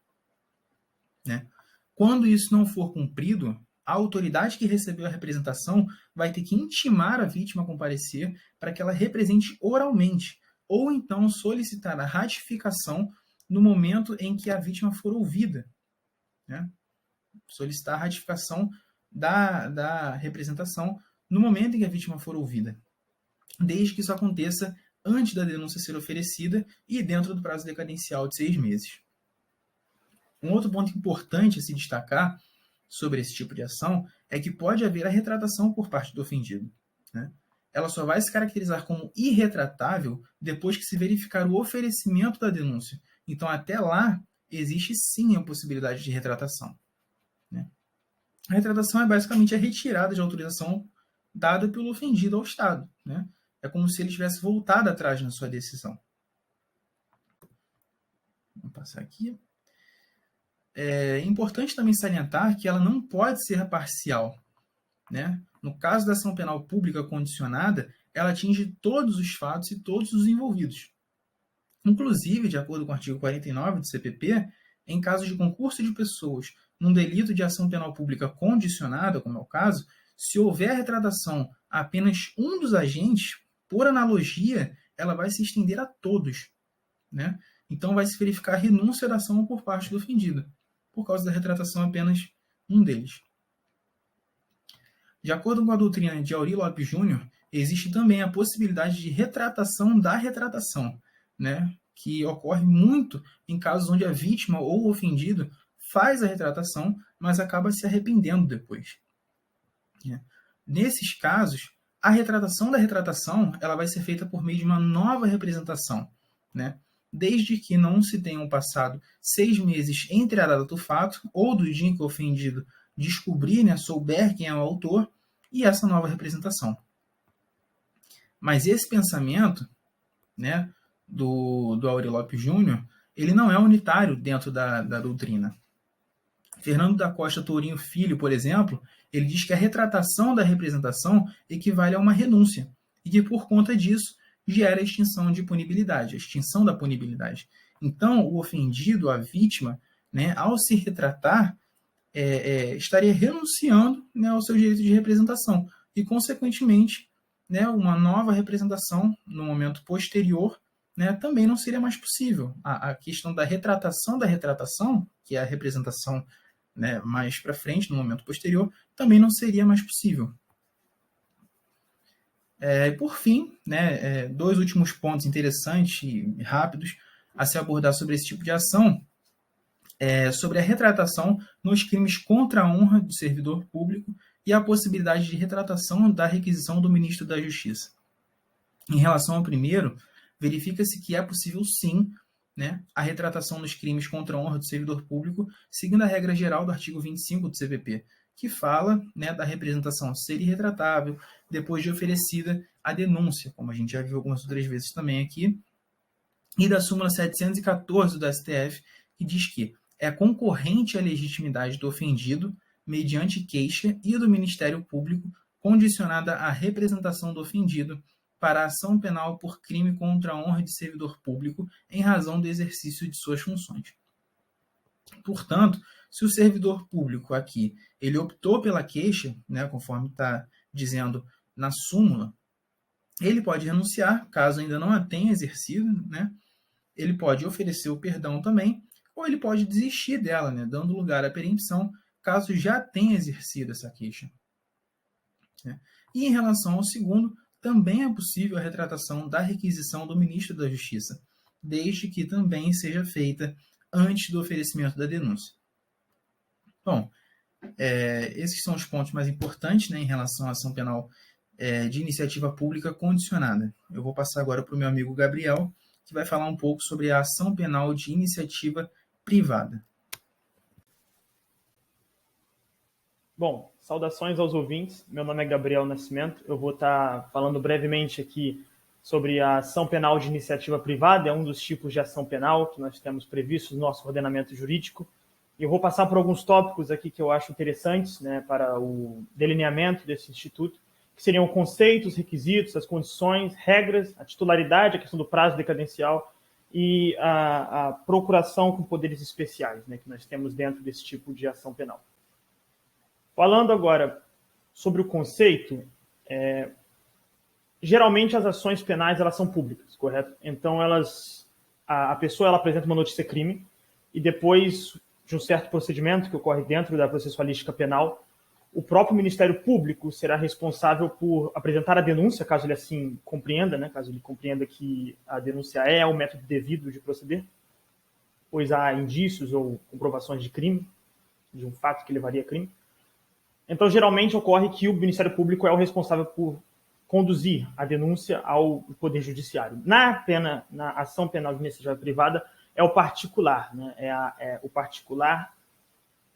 Speaker 3: Né? Quando isso não for cumprido, a autoridade que recebeu a representação vai ter que intimar a vítima a comparecer para que ela represente oralmente, ou então solicitar a ratificação no momento em que a vítima for ouvida. Né? Solicitar a ratificação da representação no momento em que a vítima for ouvida, desde que isso aconteça antes da denúncia ser oferecida e dentro do prazo decadencial de 6 meses. Um outro ponto importante a se destacar sobre esse tipo de ação é que pode haver a retratação por parte do ofendido. Né? Ela só vai se caracterizar como irretratável depois que se verificar o oferecimento da denúncia. Então, até lá, existe sim a possibilidade de retratação. Né? A retratação é basicamente a retirada de autorização dada pelo ofendido ao Estado. Né? É como se ele tivesse voltado atrás na sua decisão. Vamos passar aqui. É importante também salientar que ela não pode ser parcial. Né? No caso da ação penal pública condicionada, ela atinge todos os fatos e todos os envolvidos. Inclusive, de acordo com o artigo 49 do CPP, em caso de concurso de pessoas num delito de ação penal pública condicionada, como é o caso, se houver retratação a apenas um dos agentes, por analogia, ela vai se estender a todos. Né? Então, vai se verificar a renúncia da ação por parte do ofendido, por causa da retratação apenas um deles. De acordo com a doutrina de Aury Lopes Júnior, existe também a possibilidade de retratação da retratação, né? Que ocorre muito em casos onde a vítima ou o ofendido faz a retratação, mas acaba se arrependendo depois. Nesses casos, a retratação da retratação ela vai ser feita por meio de uma nova representação, né? Desde que não se tenham passado 6 meses entre a data do fato ou do dia em que o ofendido descobrir, né, souber quem é o autor, e essa nova representação. Mas esse pensamento, né, do Aury Lopes Júnior, ele não é unitário dentro da doutrina. Fernando da Costa Tourinho Filho, por exemplo, ele diz que a retratação da representação equivale a uma renúncia, e que por conta disso gera a extinção de punibilidade, a extinção da punibilidade. Então, o ofendido, a vítima, né, ao se retratar, estaria renunciando, né, ao seu direito de representação e, consequentemente, né, uma nova representação no momento posterior, né, também não seria mais possível. A questão da retratação, que é a representação, né, mais para frente, no momento posterior, também não seria mais possível. Por fim, né, 2 últimos pontos interessantes e rápidos a se abordar sobre esse tipo de ação, sobre a retratação nos crimes contra a honra do servidor público e a possibilidade de retratação da requisição do ministro da Justiça. Em relação ao primeiro, verifica-se que é possível sim, né, a retratação dos crimes contra a honra do servidor público, seguindo a regra geral do artigo 25 do CPP, que fala, né, da representação ser irretratável depois de oferecida a denúncia, como a gente já viu algumas outras vezes também aqui, e da súmula 714 do STF, que diz que é concorrente à legitimidade do ofendido, mediante queixa e do Ministério Público, condicionada à representação do ofendido para a ação penal por crime contra a honra de servidor público em razão do exercício de suas funções. Portanto, se o servidor público aqui ele optou pela queixa, né, conforme está dizendo na súmula, ele pode renunciar, caso ainda não a tenha exercido, né? Ele pode oferecer o perdão também, ou ele pode desistir dela, né, dando lugar à perempção, caso já tenha exercido essa queixa. E em relação ao segundo, também é possível a retratação da requisição do ministro da Justiça, desde que também seja feita antes do oferecimento da denúncia. Bom, esses são os pontos mais importantes, né, em relação à ação penal de iniciativa pública condicionada. Eu vou passar agora para o meu amigo Gabriel, que vai falar um pouco sobre a ação penal de iniciativa privada.
Speaker 4: Bom, saudações aos ouvintes. Meu nome é Gabriel Nascimento. Eu vou estar falando brevemente aqui sobre a ação penal de iniciativa privada. É um dos tipos de ação penal que nós temos previstos no nosso ordenamento jurídico. E eu vou passar por alguns tópicos aqui que eu acho interessantes, né, para o delineamento desse instituto, que seriam conceitos, requisitos, as condições, regras, a titularidade, a questão do prazo decadencial e a procuração com poderes especiais, né, que nós temos dentro desse tipo de ação penal. Falando agora sobre o conceito, geralmente as ações penais elas são públicas, correto? Então a pessoa ela apresenta uma notícia-crime e depois de um certo procedimento que ocorre dentro da processualística penal, o próprio Ministério Público será responsável por apresentar a denúncia, caso ele assim compreenda, né? Caso ele compreenda que a denúncia é o método devido de proceder, pois há indícios ou comprovações de crime, de um fato que levaria a crime. Então, geralmente, ocorre que o Ministério Público é o responsável por conduzir a denúncia ao Poder Judiciário. Na ação penal de iniciativa privada, é o particular, né? É o particular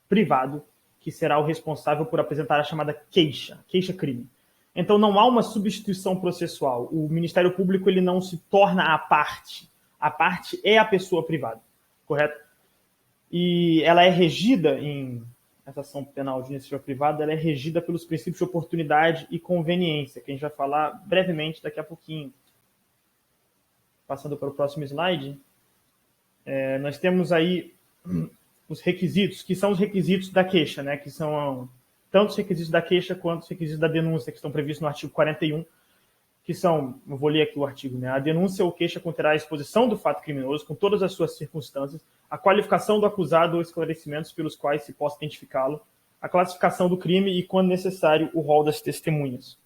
Speaker 4: privado que será o responsável por apresentar a chamada queixa-crime. Então, não há uma substituição processual. O Ministério Público ele não se torna a parte. A parte é a pessoa privada, correto? E ela é regida essa ação penal de iniciativa privada, ela é regida pelos princípios de oportunidade e conveniência, que a gente vai falar brevemente daqui a pouquinho. Passando para o próximo slide, nós temos aí os requisitos, que são os requisitos da queixa, né? Que são tanto os requisitos da queixa quanto os requisitos da denúncia, que estão previstos no artigo 41, que são, eu vou ler aqui o artigo, né? A denúncia ou queixa conterá a exposição do fato criminoso com todas as suas circunstâncias, a qualificação do acusado ou esclarecimentos pelos quais se possa identificá-lo, a classificação do crime e, quando necessário, o rol das testemunhas.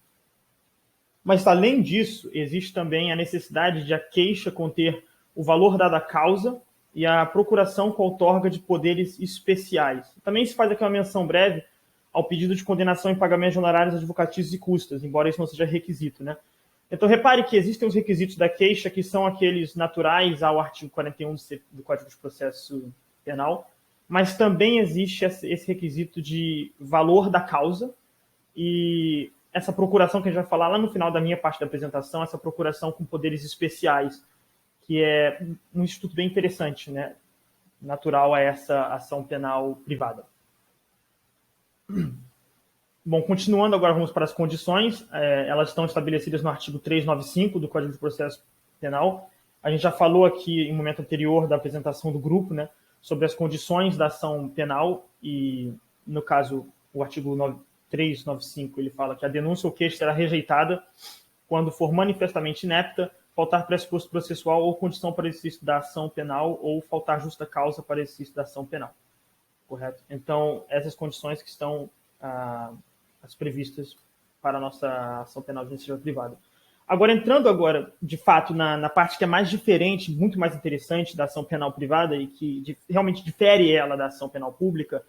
Speaker 4: Mas, além disso, existe também a necessidade de a queixa conter o valor dado à causa e a procuração com a outorga de poderes especiais. Também se faz aqui uma menção breve ao pedido de condenação em pagamento de honorários advocatícios e custas, embora isso não seja requisito, né? Então, repare que existem os requisitos da queixa, que são aqueles naturais ao artigo 41 do Código de Processo Penal, mas também existe esse requisito de valor da causa e essa procuração que a gente vai falar lá no final da minha parte da apresentação, essa procuração com poderes especiais, que é um instituto bem interessante, né? Natural a essa ação penal privada. Bom, continuando agora, vamos para as condições. Elas estão estabelecidas no artigo 395 do Código de Processo Penal. A gente já falou aqui, em momento anterior da apresentação do grupo, né, sobre as condições da ação penal e, no caso, o artigo 395, ele fala que a denúncia ou queixa será rejeitada quando for manifestamente inepta, faltar pressuposto processual ou condição para exercício da ação penal ou faltar justa causa para exercício da ação penal. Correto? Então, essas condições que estão as previstas para a nossa ação penal de iniciativa privada. Agora, entrando agora, de fato, na parte que é mais diferente, muito mais interessante da ação penal privada e que realmente difere ela da ação penal pública,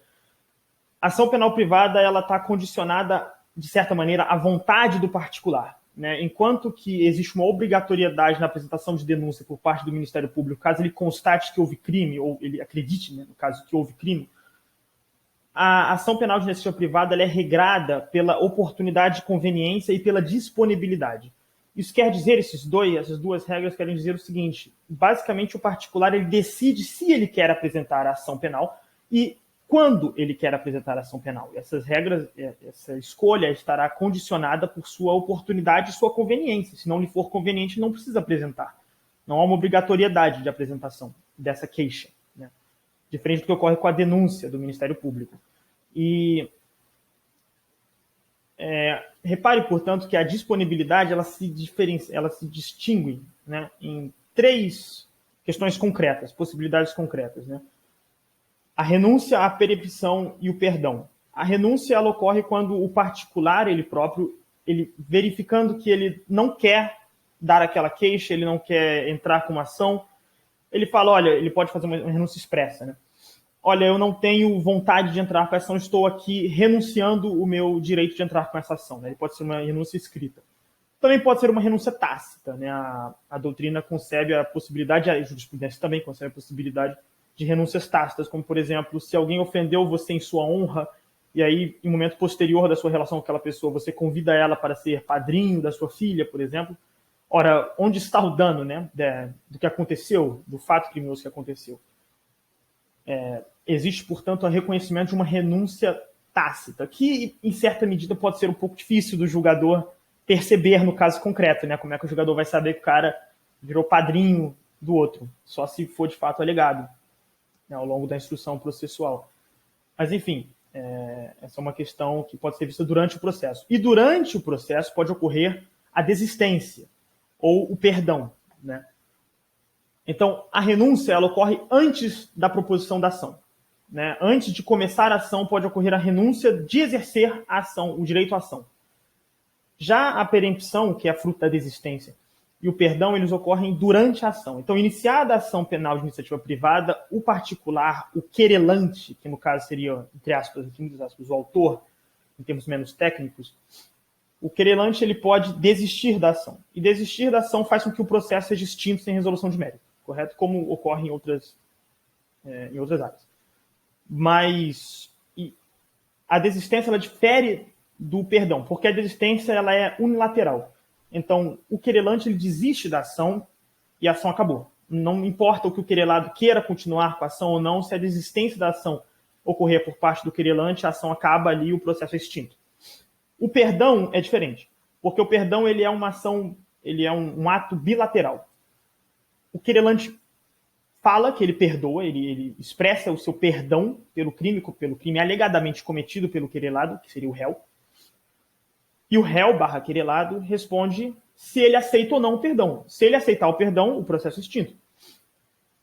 Speaker 4: a ação penal privada ela está condicionada, de certa maneira, à vontade do particular, né? Enquanto que existe uma obrigatoriedade na apresentação de denúncia por parte do Ministério Público, caso ele constate que houve crime, ou ele acredite, né, no caso, que houve crime, a ação penal de iniciativa privada ela é regrada pela oportunidade de conveniência e pela disponibilidade. Isso quer dizer, essas duas regras querem dizer o seguinte: basicamente o particular ele decide se ele quer apresentar a ação penal e quando ele quer apresentar a ação penal. E essas regras, essa escolha estará condicionada por sua oportunidade e sua conveniência. Se não lhe for conveniente, não precisa apresentar. Não há uma obrigatoriedade de apresentação dessa queixa, né? Diferente do que ocorre com a denúncia do Ministério Público. E repare, portanto, que a disponibilidade ela se distingue, né, em 3 questões concretas, possibilidades concretas, né? A renúncia, a perempção e o perdão. A renúncia ela ocorre quando o particular, ele próprio, ele verificando que ele não quer dar aquela queixa, ele não quer entrar com uma ação, ele fala, olha, ele pode fazer uma renúncia expressa, né? Olha, eu não tenho vontade de entrar com essa ação, estou aqui renunciando o meu direito de entrar com essa ação, né? Ele pode ser uma renúncia escrita. Também pode ser uma renúncia tácita, né? A doutrina concebe a possibilidade, a jurisprudência também concebe a possibilidade de renúncias tácitas, como, por exemplo, se alguém ofendeu você em sua honra, e aí, em um momento posterior da sua relação com aquela pessoa, você convida ela para ser padrinho da sua filha, por exemplo. Ora, onde está o dano, né, do que aconteceu, do fato criminoso que aconteceu? Existe, portanto, o reconhecimento de uma renúncia tácita, que, em certa medida, pode ser um pouco difícil do julgador perceber no caso concreto, né? Como é que o julgador vai saber que o cara virou padrinho do outro? Só se for, de fato, alegado, né, ao longo da instrução processual. Mas, enfim, essa é uma questão que pode ser vista durante o processo. E durante o processo pode ocorrer a desistência ou o perdão, né? Então, a renúncia ela ocorre antes da proposição da ação, né? Antes de começar a ação, pode ocorrer a renúncia de exercer a ação, o direito à ação. Já a perempção, que é a fruto da desistência, e o perdão, eles ocorrem durante a ação. Então, iniciada a ação penal de iniciativa privada, o particular, o querelante, que no caso seria, entre aspas, o autor, em termos menos técnicos, o querelante ele pode desistir da ação. E desistir da ação faz com que o processo seja extinto sem resolução de mérito, correto? Como ocorre em outras áreas. Mas a desistência ela difere do perdão, porque a desistência ela é unilateral. Então, o querelante ele desiste da ação e a ação acabou. Não importa o que o querelado queira continuar com a ação ou não, se a desistência da ação ocorrer por parte do querelante, a ação acaba ali e o processo é extinto. O perdão é diferente, porque o perdão ele é uma ação, ele é um ato bilateral. O querelante fala que ele perdoa, ele expressa o seu perdão pelo crime alegadamente cometido pelo querelado, que seria o réu. E o réu / querelado responde se ele aceita ou não o perdão. Se ele aceitar o perdão, o processo é extinto.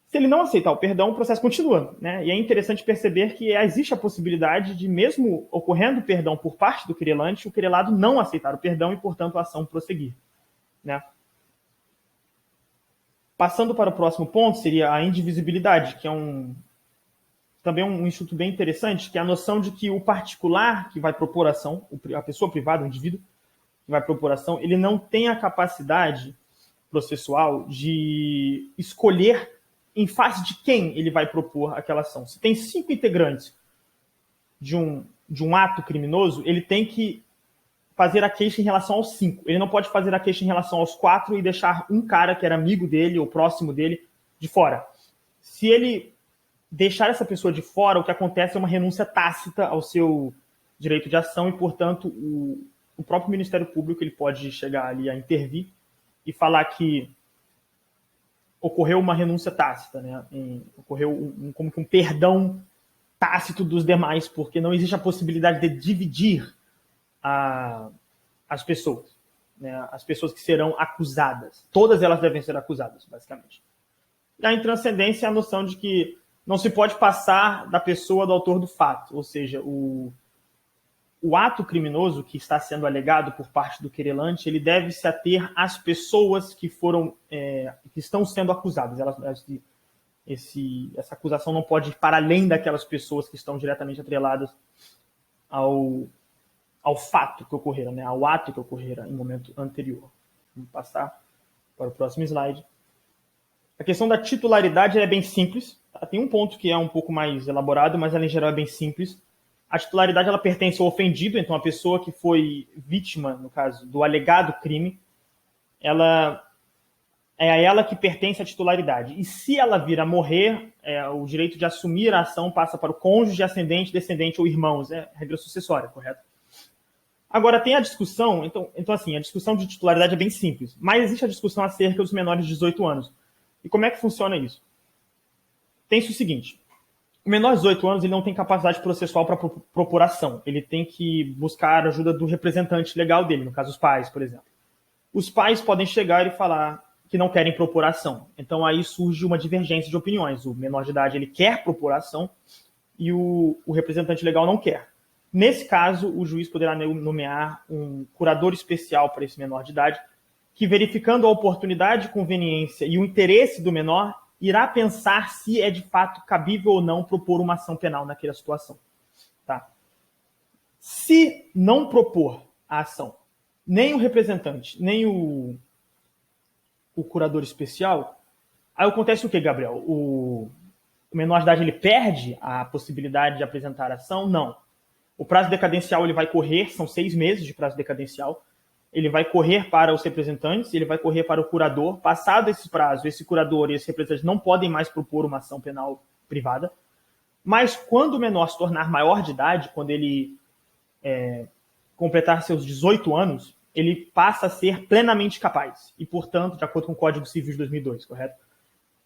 Speaker 4: Se ele não aceitar o perdão, o processo continua, né? E é interessante perceber que existe a possibilidade de, mesmo ocorrendo o perdão por parte do querelante, o querelado não aceitar o perdão e, portanto, a ação prosseguir, né? Passando para o próximo ponto, seria a indivisibilidade, que é também um instituto bem interessante, que é a noção de que o particular que vai propor a ação, a pessoa privada, o indivíduo que vai propor a ação, ele não tem a capacidade processual de escolher em face de quem ele vai propor aquela ação. Se tem 5 integrantes de um ato criminoso, ele tem que fazer a queixa em relação aos 5. Ele não pode fazer a queixa em relação aos 4 e deixar um cara que era amigo dele ou próximo dele de fora. Se ele deixar essa pessoa de fora, o que acontece é uma renúncia tácita ao seu direito de ação e, portanto, o próprio Ministério Público ele pode chegar ali a intervir e falar que ocorreu uma renúncia tácita, né? Ocorreu como que um perdão tácito dos demais, porque não existe a possibilidade de dividir as pessoas, né? As pessoas que serão acusadas. Todas elas devem ser acusadas, basicamente. E a intranscendência é a noção de que não se pode passar da pessoa do autor do fato, ou seja, o ato criminoso que está sendo alegado por parte do querelante, ele deve se ater às pessoas que que estão sendo acusadas. Essa acusação não pode ir para além daquelas pessoas que estão diretamente atreladas ao fato que ocorrera, né? Ao ato que ocorrera em momento anterior. Vamos passar para o próximo slide. A questão da titularidade é bem simples. Tem um ponto que é um pouco mais elaborado, mas ela em geral é bem simples. A titularidade ela pertence ao ofendido, então a pessoa que foi vítima, no caso, do alegado crime, ela é a ela que pertence a titularidade. E se ela vir a morrer, o direito de assumir a ação passa para o cônjuge, ascendente, descendente ou irmãos. É regra sucessória, correto? Agora, tem a discussão, então assim, a discussão de titularidade é bem simples, mas existe a discussão acerca dos menores de 18 anos. E como é que funciona isso? Tem-se o seguinte: o menor de 18 anos ele não tem capacidade processual para propor ação. Ele tem que buscar a ajuda do representante legal dele, no caso os pais, por exemplo. Os pais podem chegar e falar que não querem propor ação. Então aí surge uma divergência de opiniões. O menor de idade ele quer propor ação e o representante legal não quer. Nesse caso, o juiz poderá nomear um curador especial para esse menor de idade, que, verificando a oportunidade, conveniência e o interesse do menor, irá pensar se é de fato cabível ou não propor uma ação penal naquela situação. Tá? Se não propor a ação, nem o representante, nem o curador especial, aí acontece o que, Gabriel? O menor de idade ele perde a possibilidade de apresentar a ação? Não. O prazo decadencial ele vai correr, são 6 meses de prazo decadencial, ele vai correr para os representantes, ele vai correr para o curador. Passado esse prazo, esse curador e esse representante não podem mais propor uma ação penal privada, mas quando o menor se tornar maior de idade, quando ele completar seus 18 anos, ele passa a ser plenamente capaz, e portanto, de acordo com o Código Civil de 2002, correto?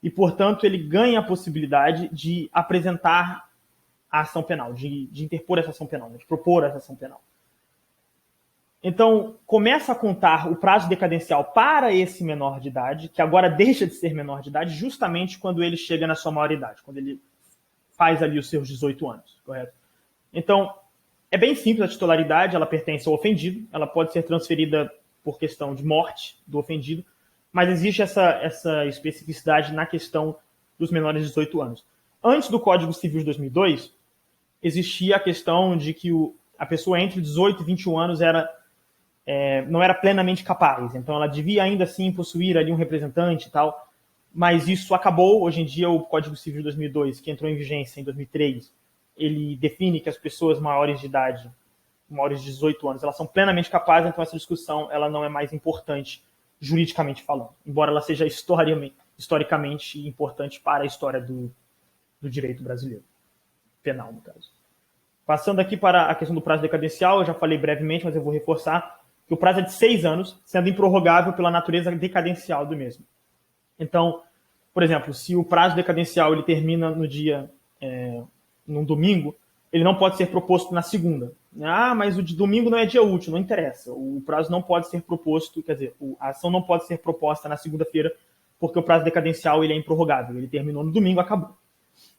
Speaker 4: E portanto, ele ganha a possibilidade de apresentar a ação penal, de interpor essa ação penal, de propor essa ação penal. Então, começa a contar o prazo decadencial para esse menor de idade, que agora deixa de ser menor de idade, justamente quando ele chega na sua maioridade, quando ele faz ali os seus 18 anos, correto? Então, é bem simples a titularidade, ela pertence ao ofendido, ela pode ser transferida por questão de morte do ofendido, mas existe essa especificidade na questão dos menores de 18 anos. Antes do Código Civil de 2002, existia a questão de que a pessoa entre 18 e 21 anos não era plenamente capaz, então ela devia ainda assim possuir ali um representante e tal, mas isso acabou. Hoje em dia o Código Civil de 2002, que entrou em vigência em 2003, ele define que as pessoas maiores de idade, maiores de 18 anos, elas são plenamente capazes, então essa discussão ela não é mais importante juridicamente falando, embora ela seja historicamente importante para a história do direito brasileiro, penal no caso. Passando aqui para a questão do prazo decadencial, eu já falei brevemente, mas eu vou reforçar que o prazo é de 6 anos, sendo improrrogável pela natureza decadencial do mesmo. Então, por exemplo, se o prazo decadencial ele termina no dia, num domingo, ele não pode ser proposto na segunda. Ah, mas o de domingo não é dia útil, não interessa. O prazo não pode ser proposto, quer dizer, a ação não pode ser proposta na segunda-feira, porque o prazo decadencial ele é improrrogável. Ele terminou no domingo, acabou.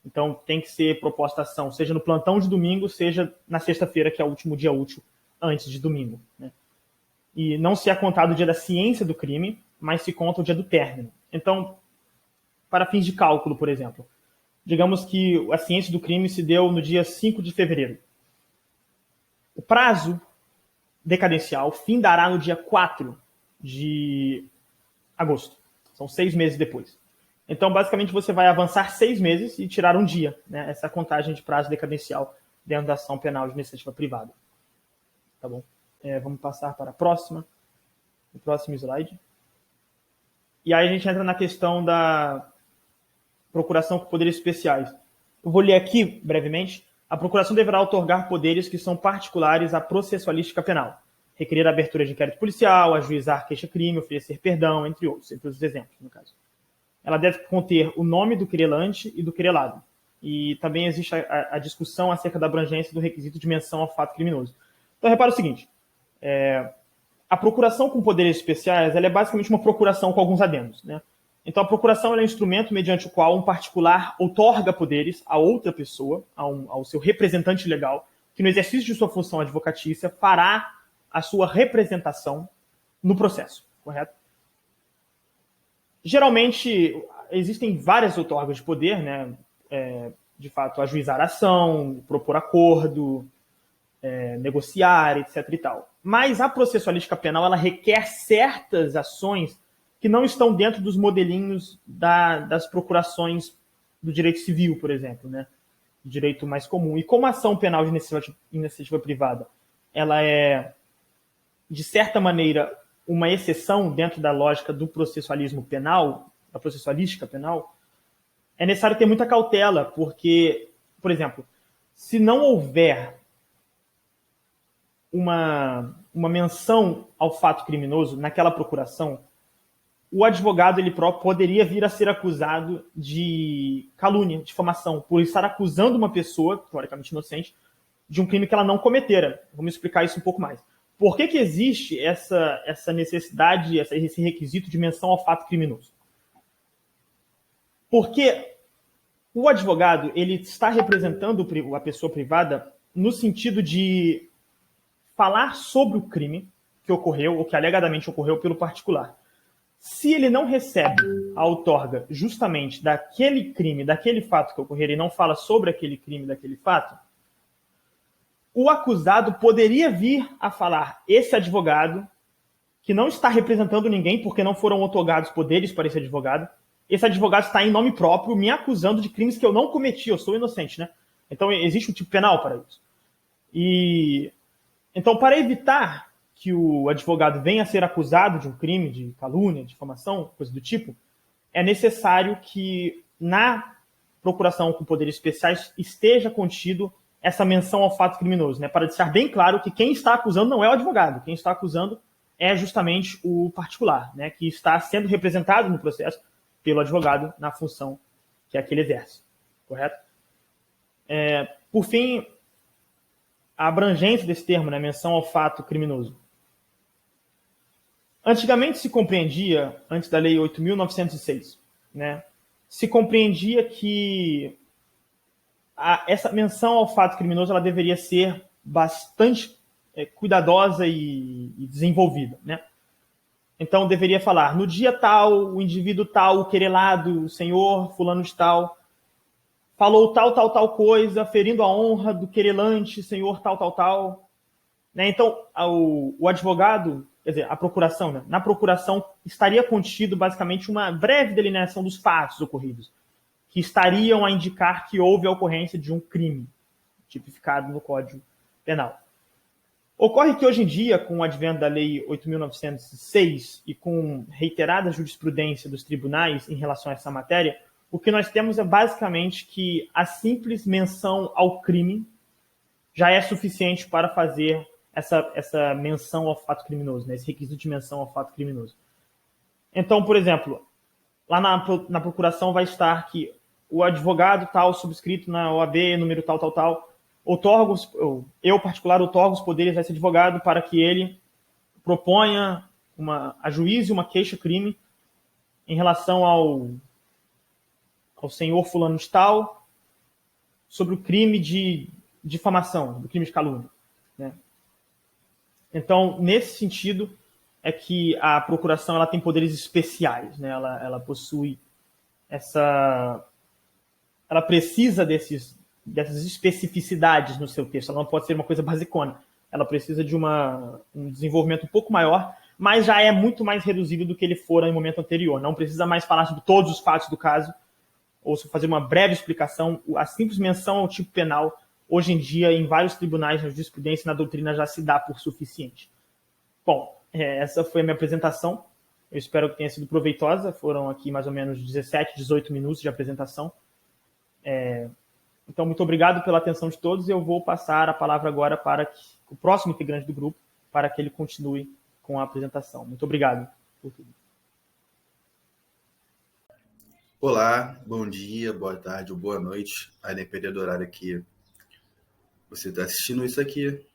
Speaker 4: Então, tem que ser proposta a ação, seja no plantão de domingo, seja na sexta-feira, que é o último dia útil antes de domingo, né? E não se é contado o dia da ciência do crime, mas se conta o dia do término. Então, para fins de cálculo, por exemplo, digamos que a ciência do crime se deu no dia 5 de fevereiro. O prazo decadencial findará no dia 4 de agosto. São 6 meses depois. Então, basicamente, você vai avançar 6 meses e tirar um dia, né? Essa contagem de prazo decadencial dentro da ação penal de iniciativa privada. Tá bom? Vamos passar para a próxima. O próximo slide. E aí a gente entra na questão da procuração com poderes especiais. Eu vou ler aqui, brevemente. A procuração deverá outorgar poderes que são particulares à processualística penal. Requerer a abertura de inquérito policial, ajuizar queixa-crime, oferecer perdão, entre outros exemplos, no caso. Ela deve conter o nome do querelante e do querelado. E também existe a discussão acerca da abrangência do requisito de menção ao fato criminoso. Então, repara o seguinte. A procuração com poderes especiais ela é basicamente uma procuração com alguns adendos, né? Então, a procuração é um instrumento mediante o qual um particular outorga poderes a outra pessoa, ao seu representante legal, que no exercício de sua função advocatícia fará a sua representação no processo, correto? Geralmente, existem várias outorgas de poder, né? De fato, ajuizar a ação, propor acordo, negociar, etc. e tal. Mas a processualística penal ela requer certas ações que não estão dentro dos modelinhos das procurações do direito civil, por exemplo, né? Do direito mais comum. E como a ação penal de iniciativa privada ela é, de certa maneira, uma exceção dentro da lógica do processualismo penal, da processualística penal, é necessário ter muita cautela, porque, por exemplo, se não houver uma menção ao fato criminoso naquela procuração, o advogado ele próprio poderia vir a ser acusado de calúnia, difamação, por estar acusando uma pessoa, teoricamente inocente, de um crime que ela não cometera. Vamos explicar isso um pouco mais. Por que existe essa necessidade, esse requisito de menção ao fato criminoso? Porque o advogado ele está representando a pessoa privada no sentido de falar sobre o crime que ocorreu, ou que alegadamente ocorreu pelo particular. Se ele não recebe a outorga justamente daquele crime, daquele fato que ocorreu, e não fala sobre aquele crime, daquele fato, o acusado poderia vir a falar, esse advogado, que não está representando ninguém, porque não foram outorgados poderes para esse advogado está em nome próprio me acusando de crimes que eu não cometi, eu sou inocente, né? Então existe um tipo penal para isso. Então, para evitar que o advogado venha a ser acusado de um crime, de calúnia, difamação, coisa do tipo, é necessário que na procuração com poderes especiais esteja contido essa menção ao fato criminoso, né? Para deixar bem claro que quem está acusando não é o advogado, quem está acusando é justamente o particular, né? Que está sendo representado no processo pelo advogado na função que é que ele exerce, correto? Por fim, a abrangência desse termo, né? Menção ao fato criminoso. Antigamente se compreendia, antes da Lei 8.906, né? Se compreendia que essa menção ao fato criminoso ela deveria ser bastante cuidadosa e desenvolvida, né? Então deveria falar, no dia tal, o indivíduo tal, o querelado, o senhor fulano de tal, falou tal coisa, ferindo a honra do querelante, senhor tal. Né? Então o advogado, quer dizer, a procuração, né? Na procuração estaria contido basicamente uma breve delineação dos fatos ocorridos, que estariam a indicar que houve a ocorrência de um crime tipificado no Código Penal. Ocorre que hoje em dia, com o advento da Lei 8.906 e com reiterada jurisprudência dos tribunais em relação a essa matéria, o que nós temos é basicamente que a simples menção ao crime já é suficiente para fazer essa menção ao fato criminoso, né? Esse requisito de menção ao fato criminoso. Então, por exemplo, lá na procuração vai estar que o advogado tal, subscrito na OAB, número tal, eu, particular, outorgo os poderes a esse advogado para que ele proponha, ajuize uma queixa-crime em relação ao senhor fulano de tal sobre o crime de difamação, do crime de calúnia, né? Então, nesse sentido, é que a procuração ela tem poderes especiais, né? Ela possui ela precisa dessas especificidades no seu texto. Ela não pode ser uma coisa basicona. Ela precisa de um desenvolvimento um pouco maior, mas já é muito mais reduzido do que ele fora no momento anterior. Não precisa mais falar sobre todos os fatos do caso, ou fazer uma breve explicação. A simples menção ao tipo penal, hoje em dia, em vários tribunais, na jurisprudência e na doutrina, já se dá por suficiente. Bom, essa foi a minha apresentação. Eu espero que tenha sido proveitosa. Foram aqui mais ou menos 17, 18 minutos de apresentação. Então, muito obrigado pela atenção de todos. Eu vou passar a palavra agora para o próximo integrante do grupo, para que ele continue com a apresentação. Muito obrigado por tudo.
Speaker 5: Olá, bom dia, boa tarde ou boa noite, a depender do horário que você está assistindo isso aqui.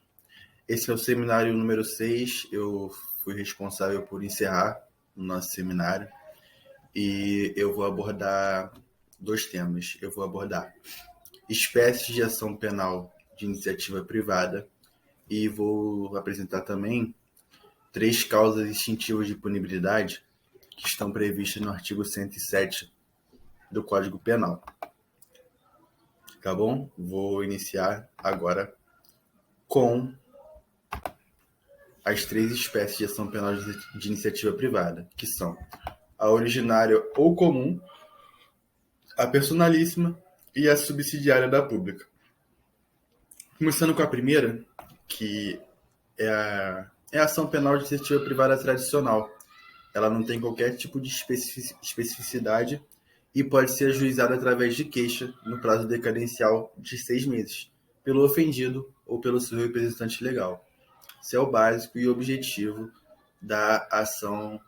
Speaker 5: Esse é o seminário número 6. Eu fui responsável por encerrar o nosso seminário e eu vou abordar 2 temas. Eu vou abordar espécies de ação penal de iniciativa privada e vou apresentar também 3 causas extintivas de punibilidade que estão previstas no artigo 107 do Código Penal. Tá bom? Vou iniciar agora com as 3 espécies de ação penal de iniciativa privada, que são a originária ou comum, a personalíssima e a subsidiária da pública. Começando com a primeira, que é é a ação penal de iniciativa privada tradicional. Ela não tem qualquer tipo de especificidade e pode ser ajuizada através de queixa no prazo decadencial de 6 meses, pelo ofendido ou pelo seu representante legal. Isso é o básico e objetivo da ação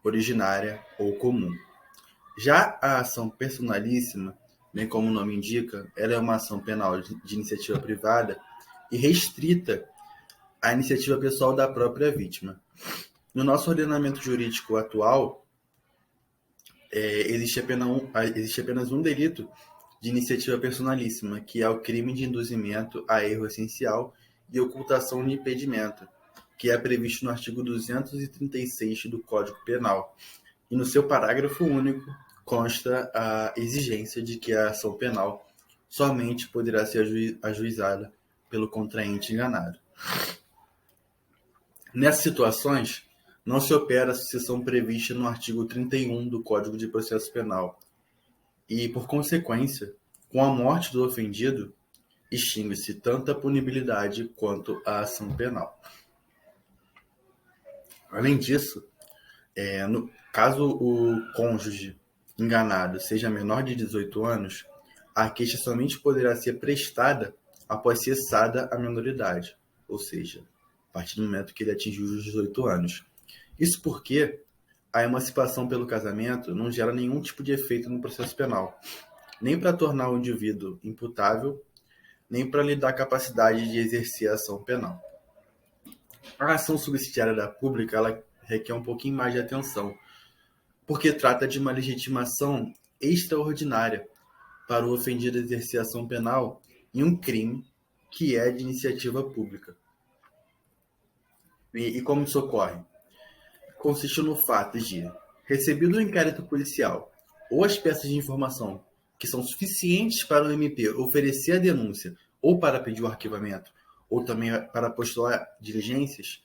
Speaker 5: originária ou comum. Já a ação personalíssima, bem como o nome indica, ela é uma ação penal de iniciativa privada e restrita à iniciativa pessoal da própria vítima. No nosso ordenamento jurídico atual, existe apenas um delito de iniciativa personalíssima, que é o crime de induzimento a erro essencial e ocultação de impedimento, que é previsto no artigo 236 do Código Penal. E no seu parágrafo único consta a exigência de que a ação penal somente poderá ser ajuizada pelo contraente enganado. Nessas situações, não se opera a sucessão prevista no artigo 31 do Código de Processo Penal. E, por consequência, com a morte do ofendido, extingue-se tanto a punibilidade quanto a ação penal. Além disso, caso o cônjuge enganado seja menor de 18 anos, a queixa somente poderá ser prestada após cessada a menoridade, ou seja, a partir do momento que ele atingiu os 18 anos. Isso porque a emancipação pelo casamento não gera nenhum tipo de efeito no processo penal, nem para tornar o indivíduo imputável, nem para lhe dar capacidade de exercer a ação penal. A ação subsidiária da pública ela requer um pouquinho mais de atenção, porque trata de uma legitimação extraordinária para o ofendido exercer a ação penal em um crime que é de iniciativa pública. E como isso ocorre? Consiste no fato de, recebido o inquérito policial ou as peças de informação que são suficientes para o MP oferecer a denúncia ou para pedir o arquivamento, ou também para postular diligências,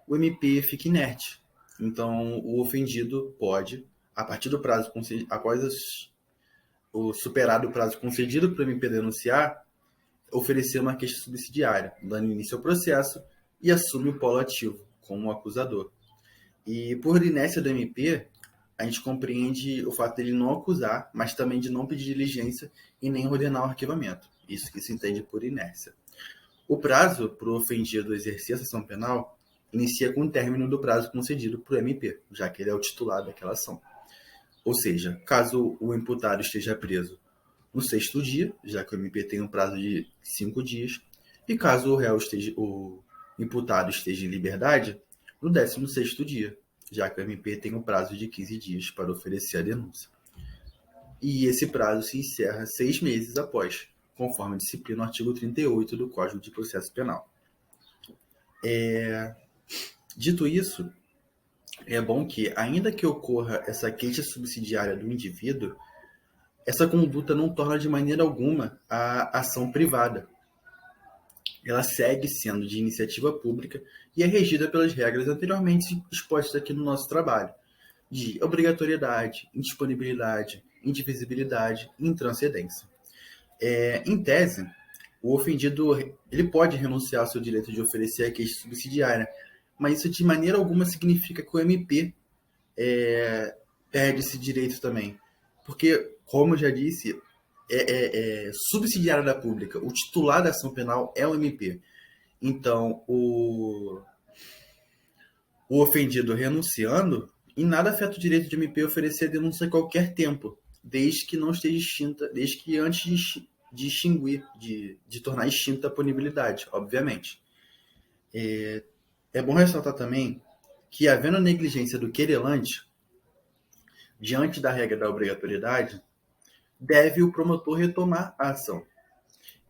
Speaker 5: o MP fica inerte. Então, o ofendido pode, a partir do prazo concedido, após o superado o prazo concedido para o MP denunciar, oferecer uma queixa subsidiária, dando início ao processo e assume o polo ativo como acusador. E por inércia do MP, a gente compreende o fato dele não acusar, mas também de não pedir diligência e nem ordenar o arquivamento. Isso que se entende por inércia. O prazo para o ofendido exercer a ação penal inicia com o término do prazo concedido para o MP, já que ele é o titular daquela ação. Ou seja, caso o imputado esteja preso no 6º dia, já que o MP tem um prazo de 5 dias, e caso o imputado esteja em liberdade, no 16º dia, já que o MP tem um prazo de 15 dias para oferecer a denúncia. E esse prazo se encerra 6 meses após, conforme disciplina o artigo 38 do Código de Processo Penal. Dito isso, é bom que, ainda que ocorra essa queixa subsidiária do indivíduo, essa conduta não torna de maneira alguma a ação privada. Ela segue sendo de iniciativa pública e é regida pelas regras anteriormente expostas aqui no nosso trabalho, de obrigatoriedade, indisponibilidade, indivisibilidade e intranscendência. Em tese, o ofendido ele pode renunciar ao seu direito de oferecer a queixa subsidiária, mas isso de maneira alguma significa que o MP perde esse direito também. Porque, como eu já disse, subsidiária da pública. O titular da ação penal é o MP. Então, o ofendido renunciando, em nada afeta o direito de MP oferecer a denúncia a qualquer tempo, desde que não esteja extinta, desde que antes de extinguir, de tornar extinta a punibilidade, obviamente. É bom ressaltar também que, havendo negligência do querelante, diante da regra da obrigatoriedade, deve o promotor retomar a ação.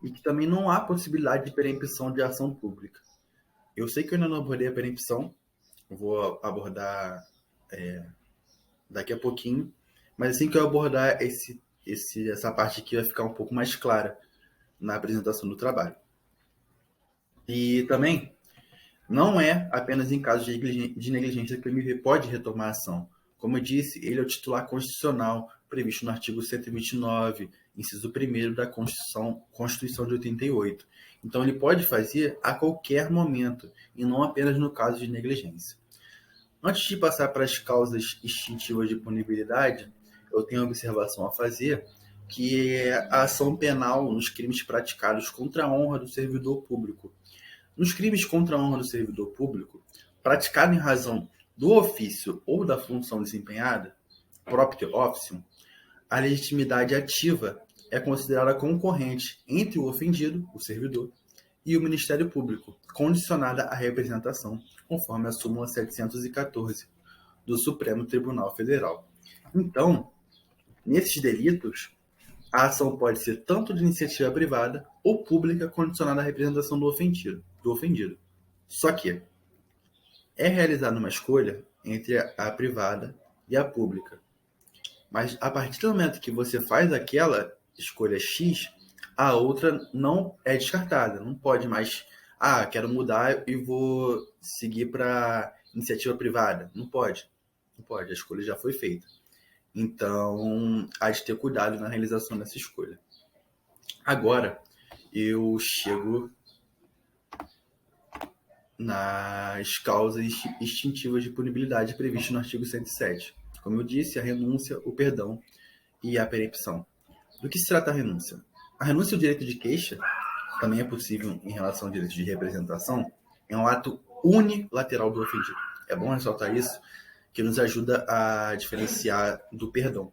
Speaker 5: E que também não há possibilidade de perempção de ação pública. Eu sei que eu ainda não abordei a perempção, vou abordar daqui a pouquinho, mas assim que eu abordar essa parte aqui vai ficar um pouco mais clara na apresentação do trabalho. E também, não é apenas em casos de negligência que o MP pode retomar a ação. Como eu disse, ele é o titular constitucional previsto no artigo 129, inciso 1º da Constituição de 88. Então, ele pode fazer a qualquer momento, e não apenas no caso de negligência. Antes de passar para as causas extintivas de punibilidade, eu tenho uma observação a fazer, que é a ação penal nos crimes praticados contra a honra do servidor público. Nos crimes contra a honra do servidor público, praticado em razão do ofício ou da função desempenhada, propter officium, a legitimidade ativa é considerada concorrente entre o ofendido, o servidor, e o Ministério Público, condicionada à representação, conforme a súmula 714 do Supremo Tribunal Federal. Então, nesses delitos, a ação pode ser tanto de iniciativa privada ou pública, condicionada à representação do ofendido. Só que é realizada uma escolha entre a privada e a pública. Mas a partir do momento que você faz aquela escolha X, a outra não é descartada. Não pode mais, quero mudar e vou seguir para iniciativa privada. Não pode. Não pode, a escolha já foi feita. Então, há de ter cuidado na realização dessa escolha. Agora, eu chego nas causas extintivas de punibilidade previstas no artigo 107. Como eu disse, a renúncia, o perdão e a perempção. Do que se trata a renúncia? A renúncia ao direito de queixa, também é possível em relação ao direito de representação, é um ato unilateral do ofendido. É bom ressaltar isso, que nos ajuda a diferenciar do perdão.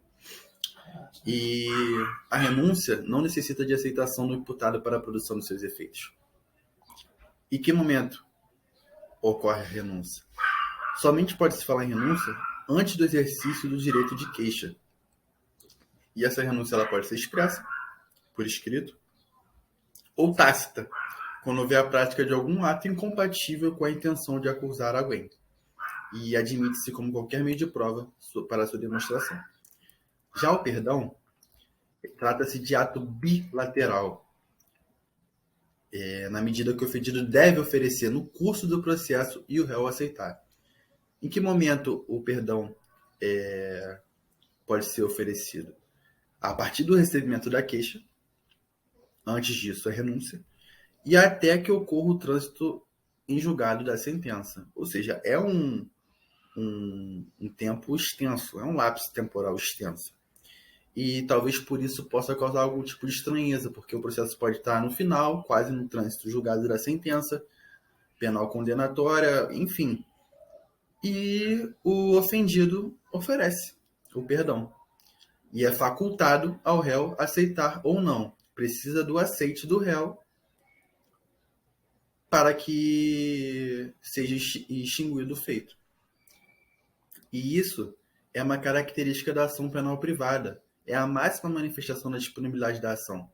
Speaker 5: E a renúncia não necessita de aceitação do imputado para a produção dos seus efeitos. E que momento ocorre a renúncia? Somente pode se falar em renúncia antes do exercício do direito de queixa. E essa renúncia ela pode ser expressa, por escrito, ou tácita, quando houver a prática de algum ato incompatível com a intenção de acusar alguém. E admite-se como qualquer meio de prova para a sua demonstração. Já o perdão trata-se de ato bilateral, na medida que o ofendido deve oferecer no curso do processo e o réu aceitar. Em que momento o perdão pode ser oferecido? A partir do recebimento da queixa, antes disso a renúncia, e até que ocorra o trânsito em julgado da sentença. Ou seja, é um tempo extenso, é um lapso temporal extenso. E talvez por isso possa causar algum tipo de estranheza, porque o processo pode estar no final, quase no trânsito julgado da sentença, penal condenatória, enfim. E o ofendido oferece o perdão. E é facultado ao réu aceitar ou não. Precisa do aceite do réu para que seja extinguido o feito. E isso é uma característica da ação penal privada. É a máxima manifestação da disponibilidade da ação.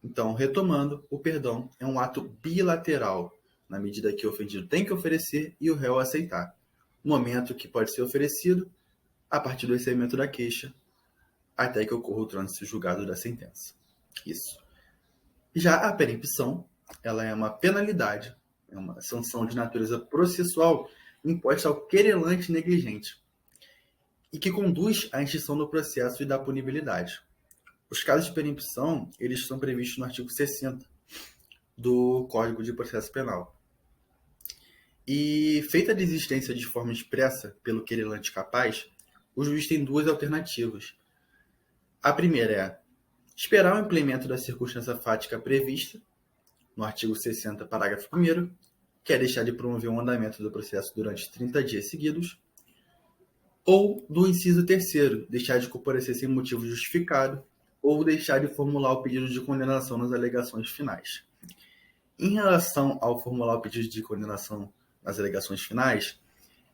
Speaker 5: Então, retomando, o perdão é um ato bilateral, na medida que o ofendido tem que oferecer e o réu aceitar. Momento que pode ser oferecido a partir do recebimento da queixa, até que ocorra o trânsito julgado da sentença. Isso. Já a perempção, ela é uma penalidade, é uma sanção de natureza processual imposta ao querelante negligente e que conduz à extinção do processo e da punibilidade. Os casos de perempção, eles são previstos no artigo 60 do Código de Processo Penal. E, feita a desistência de forma expressa pelo querelante capaz, o juiz tem duas alternativas. A primeira é esperar o implemento da circunstância fática prevista no artigo 60, parágrafo 1º, que é deixar de promover o andamento do processo durante 30 dias seguidos, ou do inciso 3º, deixar de comparecer sem motivo justificado, ou deixar de formular o pedido de condenação nas alegações finais. Em relação ao formular o pedido de condenação nas alegações finais,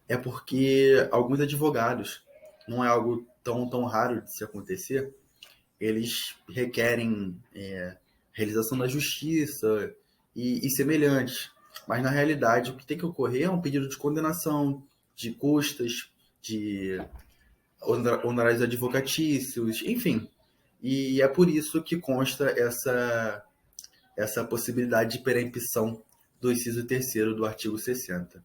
Speaker 5: é porque alguns advogados, não é algo tão raro de se acontecer, eles requerem realização da justiça e semelhantes. Mas, na realidade, o que tem que ocorrer é um pedido de condenação, de custas, de honorários advocatícios, enfim. E é por isso que consta essa possibilidade de perempção do inciso 3º do artigo 60.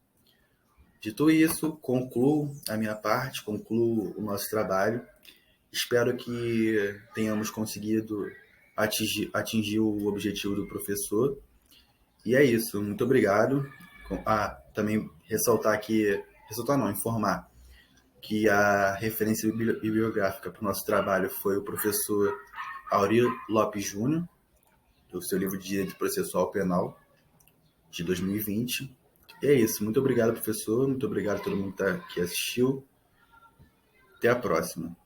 Speaker 5: Dito isso, concluo a minha parte, concluo o nosso trabalho. Espero que tenhamos conseguido atingir o objetivo do professor. E é isso, muito obrigado. Também informar que a referência bibliográfica para o nosso trabalho foi o professor Aurir Lopes Júnior, do seu livro de Direito Processual Penal, de 2020. E é isso, muito obrigado, professor, muito obrigado a todo mundo que assistiu. Até a próxima.